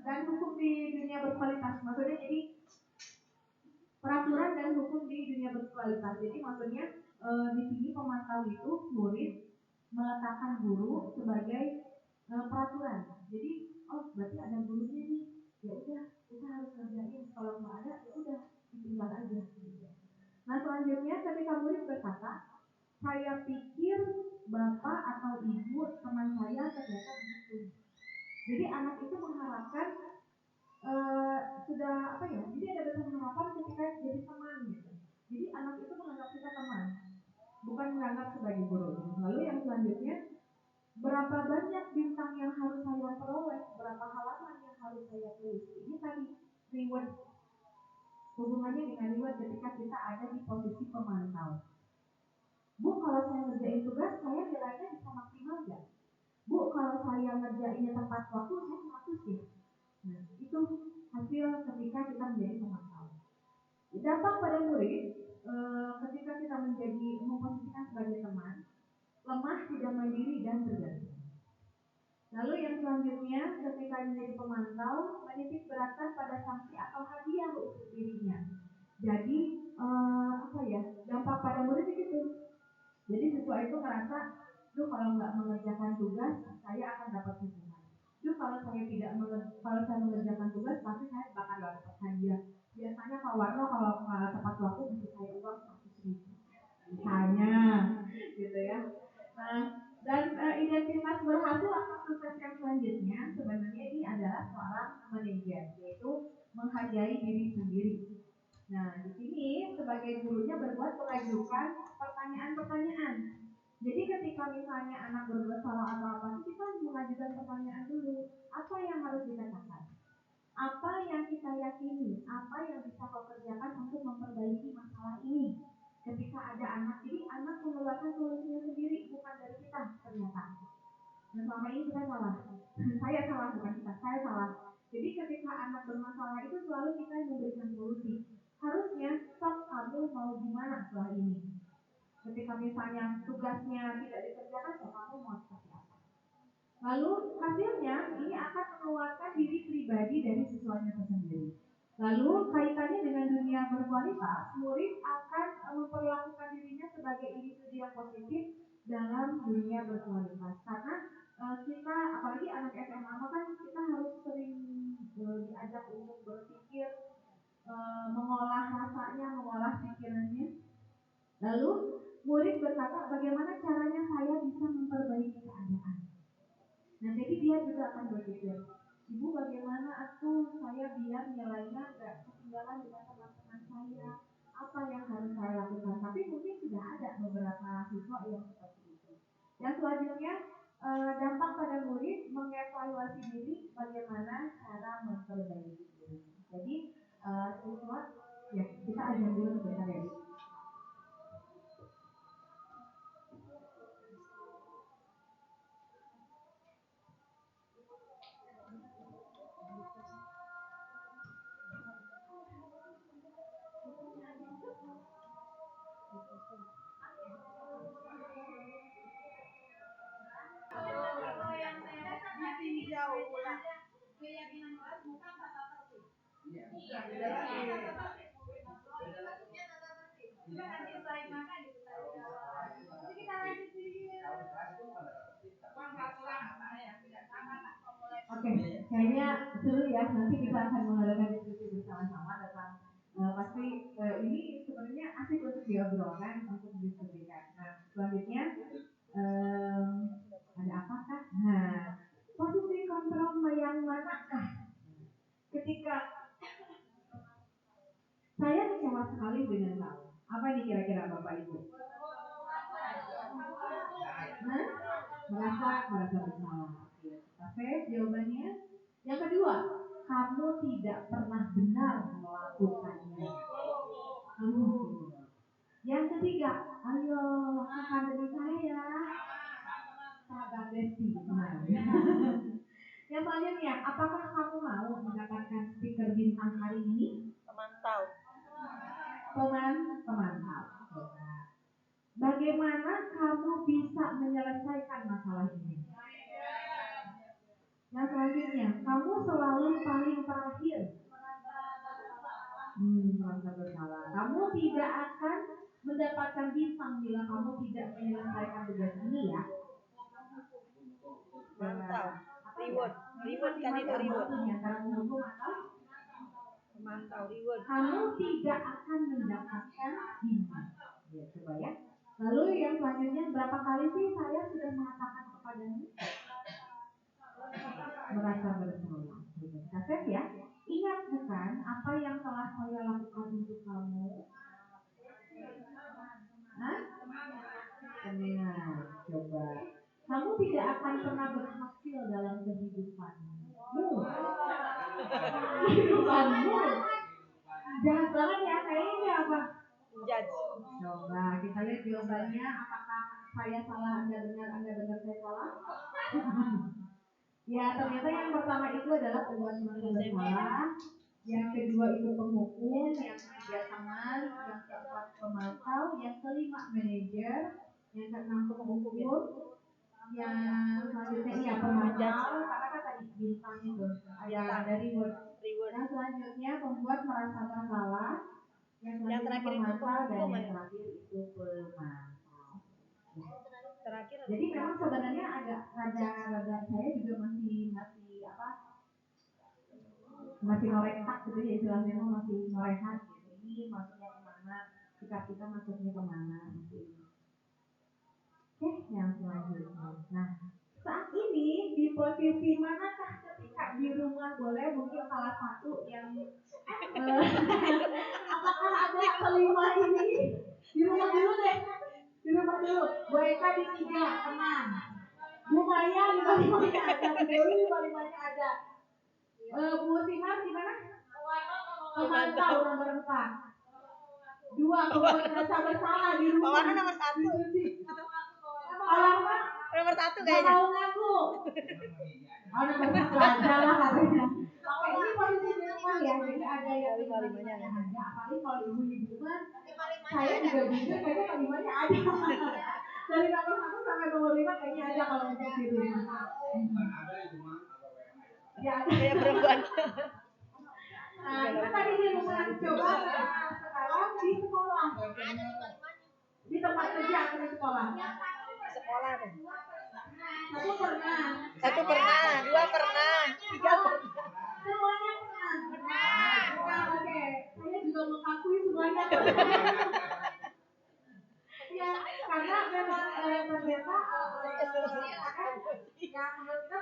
dan hukum di dunia berkualitas. Maksudnya jadi peraturan dan hukum di dunia berkualitas. Jadi maksudnya di sini pemantau itu murid meletakkan guru sebagai peraturan. Jadi berarti ada gurunya nih. Ya udah kita harus kerjain. Kalau nggak ada ya udah ditinggal aja. Nah selanjutnya ketika murid berkata, saya pikir bapak atau ibu teman saya ternyata begitu. Jadi anak itu mengharapkan jadi ada besar harapan ketika jadi teman gitu. Jadi anak itu menganggap kita teman, bukan menganggap sebagai guru. Lalu yang selanjutnya, berapa banyak bintang yang harus saya peroleh, berapa halaman yang harus saya tulis. Ini tadi reward, hubungannya dengan reward ketika kita ada di posisi pemantau. Bu, kalau saya ngerjain tugas, saya nilainya bisa maksimal nggak? Bu, kalau saya ngerjainnya tepat waktu, saya 100 ya. Nah, itu hasil ketika kita menjadi pemantau. Dampak pada murid ketika kita menjadi memposisikan sebagai teman, lemah, tidak mandiri dan tergantung. Lalu yang selanjutnya ketika menjadi pemantau menitik beratkan pada sanksi atau hadiah untuk dirinya. Jadi dampak pada murid itu. Jadi siswa itu merasa, kalau nggak mengerjakan tugas saya akan dapat hukuman. Kalau saya mengerjakan tugas pasti saya bakal dapat hadiah. Biasanya Pak Warno kalau tepat waktu bisa saya uang 100.000 misalnya gitu ya. Nah dan identitas berhasil atau sukses yang selanjutnya sebenarnya ini adalah seorang manajer, yaitu menghargai diri sendiri. Nah di sini sebagai gurunya berbuat mengajukan pertanyaan-pertanyaan. Jadi ketika misalnya anak berbuat salah atau apa sih, kita harus mengajukan pertanyaan dulu. Apa yang harus dikatakan? Apa yang kita yakini? Apa yang bisa kau kerjakan untuk memperbaiki masalah ini? Ketika ada anak, jadi anak mengeluarkan solusinya sendiri, bukan dari kita ternyata. Dan selama ini kita salah. Saya salah, bukan kita. Saya salah. Jadi ketika anak bermasalah itu selalu kita yang memberikan solusi. Harusnya, stop, kamu mau gimana setelah ini? Ketika misalnya tugasnya tidak dikerjakan, kamu mau seperti apa? Lalu hasilnya ini akan mengeluarkan diri pribadi dari siswanya tersendiri. Lalu kaitannya dengan dunia berkualitas, murid akan memperlakukan dirinya sebagai individu yang positif dalam dunia berkualitas. Karena kita apalagi anak SMA kan kita harus sering diajak untuk berpikir, mengolah rasanya, mengolah pikirannya. Lalu murid berkata, bagaimana caranya saya bisa memperbaiki keadaan? Nah, jadi dia juga akan berpikir, Ibu bagaimana saya biar nilainya gak ketinggalan dengan teman-teman saya? Apa yang harus saya lakukan? Tapi mungkin sudah ada beberapa siswa yang seperti itu. Yang selanjutnya, dampak pada murid mengevaluasi diri, bagaimana cara memperbaiki diri. Jadi siswa, ya kita ajar dulu sebentar ya. Oke, kayaknya seru ya. Nanti kita akan mengadakan diskusi bersama-sama tentang pasti ini sebenarnya asik untuk diobrolkan, untuk diskusikan. Nah, selanjutnya ada apakah? Nah, posisi kontrol yang manakah? Ketika saya kecewa sekali dengan kamu, apa ini kira-kira Bapak Ibu? Merasa bersalah. Oke, jawabannya. Yang kedua, kamu tidak pernah benar melakukannya. Yang ketiga, ayo lakukan demi saya. Sahabat Besti. Yang selanjutnya, apakah kamu mau mendapatkan stiker bintang hari ini? Pemantau. Pemantau. Bagaimana kamu bisa menyelesaikan masalah ini? Yang selanjutnya, kamu selalu paling terakhir. Merasa bersalah. Kamu tidak akan mendapatkan bintang bila kamu tidak menyelesaikan tugas ini ya. Mantap. Reward kan itu reward. Antara menghukum atau Memantau reward. kamu tidak akan mendapatkan bintang. Ya, coba ya. Lalu yang selanjutnya, berapa kali sih saya sudah mengatakan kepadamu? Merasa bersalah. Kasih ya. Ingat bukan apa yang telah saya lakukan untuk kamu? Tenang, coba. Kamu tidak akan pernah berhasil dalam kehidupanmu. Jahat banget ya, kayaknya apa? Judge. Coba kita lihat jawabannya. Apakah saya salah, Anda benar saya salah? Ya, ternyata yang pertama itu adalah pembuat merasa bersalah. Yang kedua itu penghukum, yang ketiga teman, yang keempat pemantau, yang kelima manajer, yang keenam penghukum, yang selanjutnya pemantau, karena kan tadi bintang itu ada reward. Yang selanjutnya pembuat merasa bersalah, yang terakhir pemantau, dan yang terakhir itu pemantau. Jadi memang sebenarnya agak rada saya juga masih norehat gitu ya, istilahnya masih norehat gitu. Ini maksudnya kemana, sikap kita maksudnya kemana gitu. Oke, yang selanjutnya. Nah, saat ini di posisi manakah ketika di rumah? Boleh mungkin salah satu yang apakah ada kelima ini? Di rumah dulu deh. Di rumah dulu. Bu Eka di 3, tenang. Bu Maya di 5-nya ada. Bu Dewi di 5-nya ada. Bu Simar di mana? Pemantau nomor 4. 2, pembuat merasa bersalah di rumah. Pewarna nomor 1. Alarma Nomor 1 nggak kayaknya. mau ngaku. Nomor 1 aja lah katanya. Oke, ini posisi di rumah ya. Jadi ada yang 5-nya ada. Apalagi kalau ibu-ibu kan. Saya juga jujur kayaknya kelimanya ada. Dari nomor 1 sampai nomor 5 kayaknya ada kalau untuk di rumah. Ya, Kayak perempuan. Nah, itu tadi di rumah. Coba sekarang di sekolah. Di tempat kerja atau di sekolah? Sekolah tuh. 1 pernah. 1 pernah, 2 pernah, 3 pernah. Semuanya Ya, karena memang ternyata yang menurut kita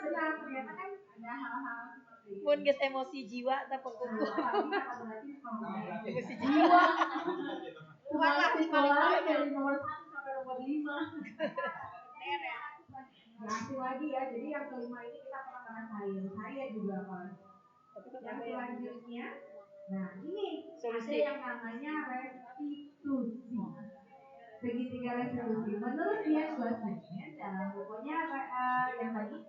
benar, ternyata kan ada hal-hal seperti itu. Mun geus emosi jiwa teh pokoknya. Apalagi kalau Emosi jiwa. Sekolah sekolah dari nomor 1 sampai nomor 5. Ganti lagi ya, jadi yang kelima ini kita pernah ngerasain, saya juga Pak. Yang selanjutnya, nah ini Solusi. ada yang namanya restitusi. Segitiga restitusi. Menurut dia bahasanya dalam bukunya yang tadi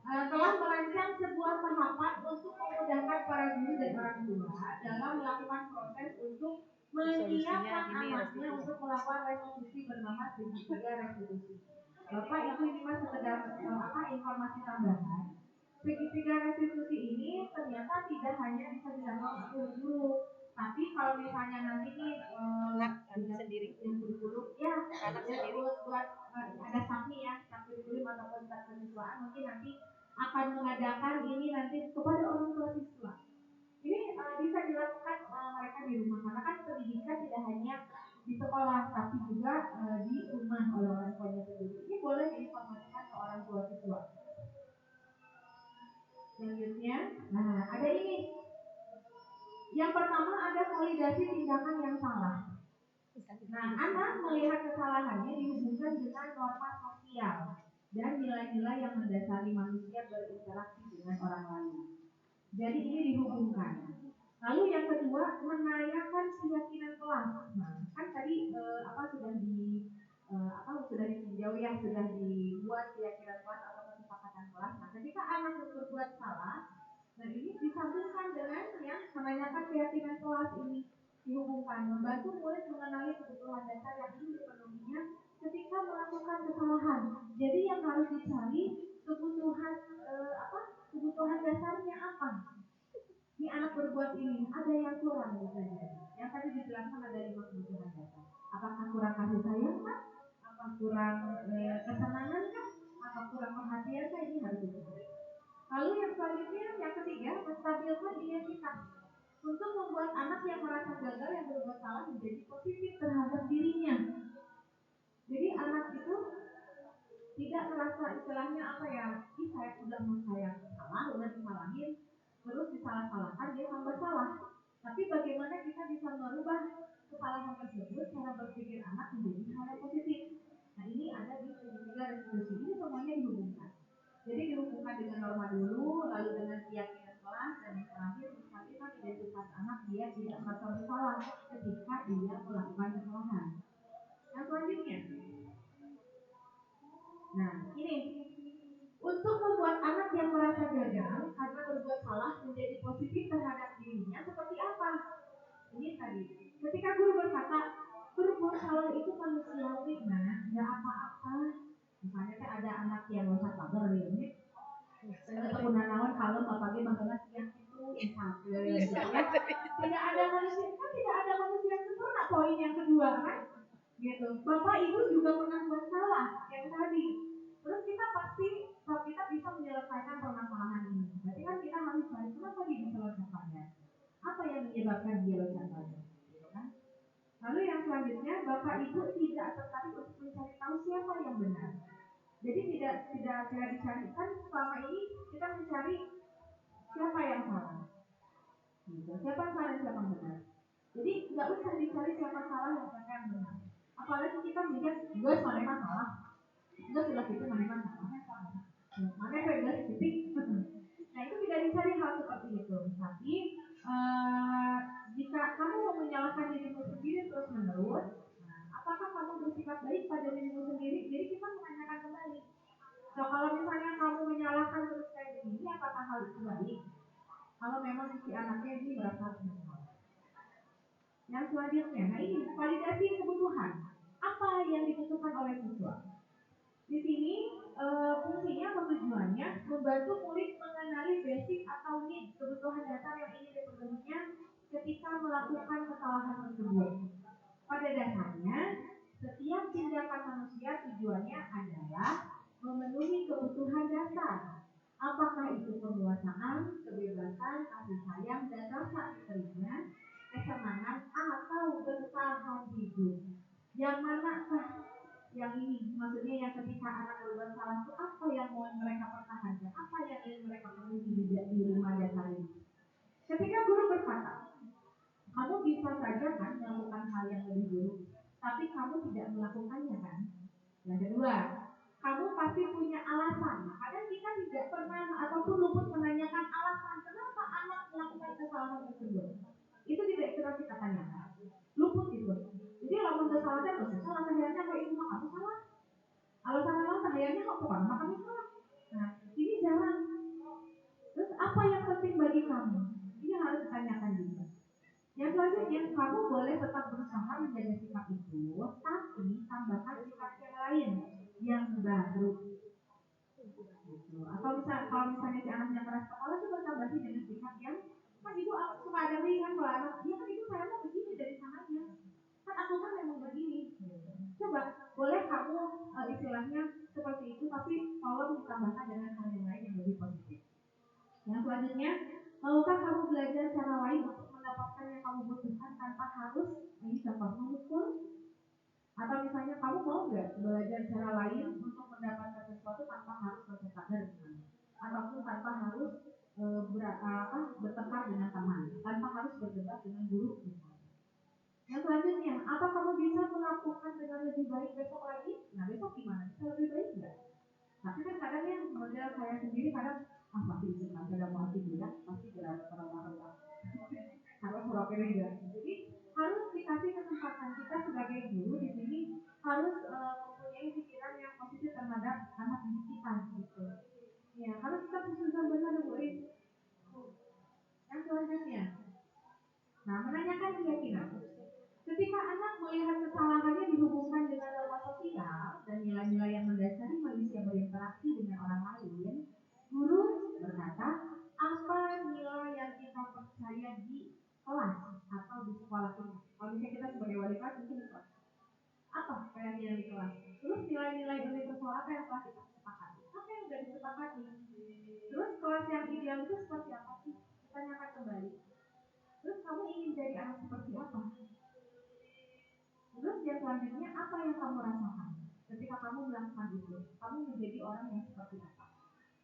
telah merancang sebuah tahapan untuk memudahkan para guru dan orang tua dalam melakukan proses untuk menyiapkan anaknya untuk melakukan restitusi bernama segitiga restitusi. Bapak Ibu ini mas sekedar informasi tambahan. Segitiga restitusi ini ternyata tidak hanya bisa dilakukan oleh guru, tapi kalau misalnya nanti nih anak sendiri yang kurikulum ya anak sendiri buat ada SAPNI ya, SAP kurikulum ataupun SAP kesiswaan mungkin nanti akan mengadakan ini nanti kepada orang tua siswa. Ini bisa dilakukan mereka di rumah karena kan pendidikan tidak hanya di sekolah tapi juga di rumah oleh orang tuanya sendiri. Ini boleh diinformasikan ke orang tua siswa. Selanjutnya, nah ada ini. Yang pertama ada validasi tindakan yang salah. Nah, anak melihat kesalahannya dihubungkan dengan norma sosial dan nilai-nilai yang mendasari manusia berinteraksi dengan orang lain. Jadi ini dihubungkan. Lalu yang kedua menanyakan keyakinan kelas. Nah, kan tadi sudah ditinjau ya, sudah dibuat keyakinan kelas atau kesepakatan kelas. Nah, ketika anak berbuat salah, nah ini disambungkan dengan yang menanyakan keyakinan kelas ini dihubungkan, membantu murid mengenali kebutuhan dasar yang ingin dipenuhinya ketika melakukan kesalahan. Jadi yang harus dicari kebutuhan kebutuhan dasarnya apa? Ini anak berbuat ini, ada yang kurang misalnya. Yang tadi dijelaskan ada 5 kebutuhan dasar. Apakah kurang kasih sayang kah? Apa kurang kesenangan kah? Apa kurang perhatian kah? Ini harus dicari. Lalu yang selanjutnya, yang ketiga, menstabilkan identitas untuk membuat anak yang merasa gagal yang berbuat salah menjadi positif terhadap dirinya. Jadi anak itu tidak merasa istilahnya saya sudah salah, udah disalahin, terus disalah-salahkan dia tambah salah. Tapi bagaimana kita bisa merubah kesalahan tersebut cara berpikir anak menjadi hal yang positif. Nah ini ada di segitiga restitusi, ini semuanya dihubungkan. Jadi dihubungkan dengan norma dulu, lalu dengan keyakinan kelas, dan yang terakhir menstabilkan identitas anak dia tidak merasa bersalah ketika dia melakukan kesalahan. Yang selanjutnya, nah ini untuk membuat anak yang merasa gagal karena berbuat salah menjadi positif terhadap dirinya seperti apa? Ini tadi, ketika guru berkata berbuat salah itu manusiawi, nggak apa-apa. Misalnya ada anak yang usah pagar ini, kemudian lawan kalau bapaknya bakalan yang itu tidak ada manusia kan tidak ada manusia sempurna. Poin yang kedua kan, gitu. Bapak ibu juga pernah buat salah yang tadi. Terus kita bisa menyelesaikan permasalahan ini. Berarti kan kita harus cari kenapa dia bisa lecakannya, apa yang menyebabkan dia lecakannya, gitu kan? Lalu yang selanjutnya, bapak ibu tidak tertarik untuk mencari tahu siapa yang benar. Jadi tidak dicarikan selama ini kita mencari siapa yang salah. Gitu. Siapa yang salah dan siapa yang benar. Jadi nggak usah dicari siapa salah dan siapa yang benar. Apalagi kita melihat gue mereka salah, gue sudah itu mereka salahnya salah. Mana gue titik. Nah itu tidak dicari hal seperti itu. Tapi jika kamu mau menyalahkan dirimu sendiri terus menerus, apakah kamu bersikap baik pada dirimu sendiri? Jadi kita menanyakan kembali. So, kalau misalnya kamu menyalahkan terus kayak begini, apakah hal itu baik? Kalau memang si anaknya ini merasa bersalah. Yang selanjutnya, nah ini validasi kebutuhan. Apa yang dibutuhkan oleh siswa? Di sini fungsinya atau tujuannya membantu murid mengenali basic atau need kebutuhan dasar yang ingin dipenuhinya ketika melakukan kesalahan tersebut. Pada dasarnya, setiap tindakan manusia tujuannya adalah memenuhi kebutuhan dasar. Apakah itu penguasaan, kebebasan, kasih sayang, dan rasa diterima, kesenangan, atau itu. Yang manakah yang ini? Maksudnya yang ketika anak berbuat salah itu apa yang mau mereka pertahankan? Apa yang ingin mereka penuhi di rumah dan hari ini? Ketika guru berkata, kamu bisa saja kan melakukan hal yang lebih buruk, tapi kamu tidak melakukannya kan? Yang kedua, kamu pasti punya alasan. Kadang kita tidak pernah ataupun luput menanyakan alasan kenapa anak melakukan kesalahan tersebut. Itu tidak pernah kita tanyakan. Luput itu. Jadi kalau kesalahan itu salah akhirnya kok itu kamu salah. Alasan akhirnya kok bukan kamu salah. Nah, ini jarang. Terus apa yang penting bagi kamu? Ini harus ditanyakan juga. Yang selanjutnya, kamu boleh tetap berusaha menjaga sikap itu, tapi tambahkan sikap yang lain yang baru. Atau kalau misalnya si anaknya keras kepala, coba tambahin dengan sikap yang kan ibu aku suka ada kan kalau anak dia kan ibu saya mau begini dari sananya. Kan aku kan memang begini. Coba boleh kamu istilahnya seperti itu, tapi tolong ditambahkan dengan hal yang lain yang lebih positif. Yang selanjutnya, maukah kamu belajar cara lain untuk mendapatkan yang kamu butuhkan tanpa harus ini contoh memukul? Atau misalnya kamu mau nggak belajar cara lain untuk mendapatkan sesuatu tanpa harus bertengkar misalnya, ataupun tanpa harus bertengkar dengan teman, tanpa harus berdebat dengan guru misalnya. Yang selanjutnya, apa kamu bisa melakukan dengan lebih baik besok lagi? Nah besok gimana? Bisa lebih baik nggak? Tapi kan kadang yang model saya sendiri kadang pasti izinkan saya mau juga pasti berada pada orang harus melakukan juga. Jadi harus dikasih kesempatan kita sebagai guru di sini harus mempunyai pikiran yang positif terhadap anak didik kita gitu. Ya harus kita khususkan benar Bu. Yang selanjutnya, nah menanyakan keyakinan. Ketika anak melihat kesalahannya dihubungkan dengan norma sosial dan nilai-nilai yang mendasari manusia berinteraksi dengan orang lain, guru berkata, apa nilai yang kita percaya di kelas atau di sekolah kita? Kalau misalnya kita sebagai wali kelas mungkin di kelas. Apa nilai di kelas? Terus nilai-nilai universal apa yang telah kita sepakati? Apa yang sudah disepakati? Terus kelas yang ideal itu seperti apa sih? Tanyakan kembali. Terus kamu ingin jadi anak seperti apa? Terus yang selanjutnya, apa yang kamu rasakan ketika kamu melakukan itu? Kamu menjadi orang yang seperti apa?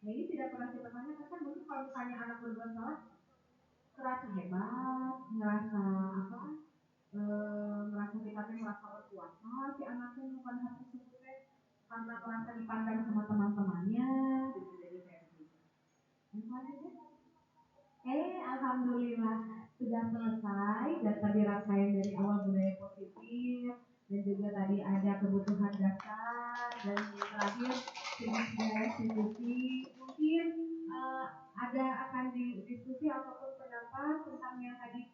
Nah ini tidak pernah kita tanyakan kan mungkin kalau misalnya anak berbuat salah, merasa hebat, merasa apa? Merasa kita merasa berkuasa, si anaknya bukan hal tersebut karena merasa dipandang sama teman-temannya, gitu jadi kayak gitu. Yang selanjutnya, alhamdulillah sudah selesai dan tadi rangkaian dari awal budaya positif dan juga tadi ada kebutuhan dasar dan yang terakhir institusi mungkin ada akan diskusi ataupun pendapat tentang yang tadi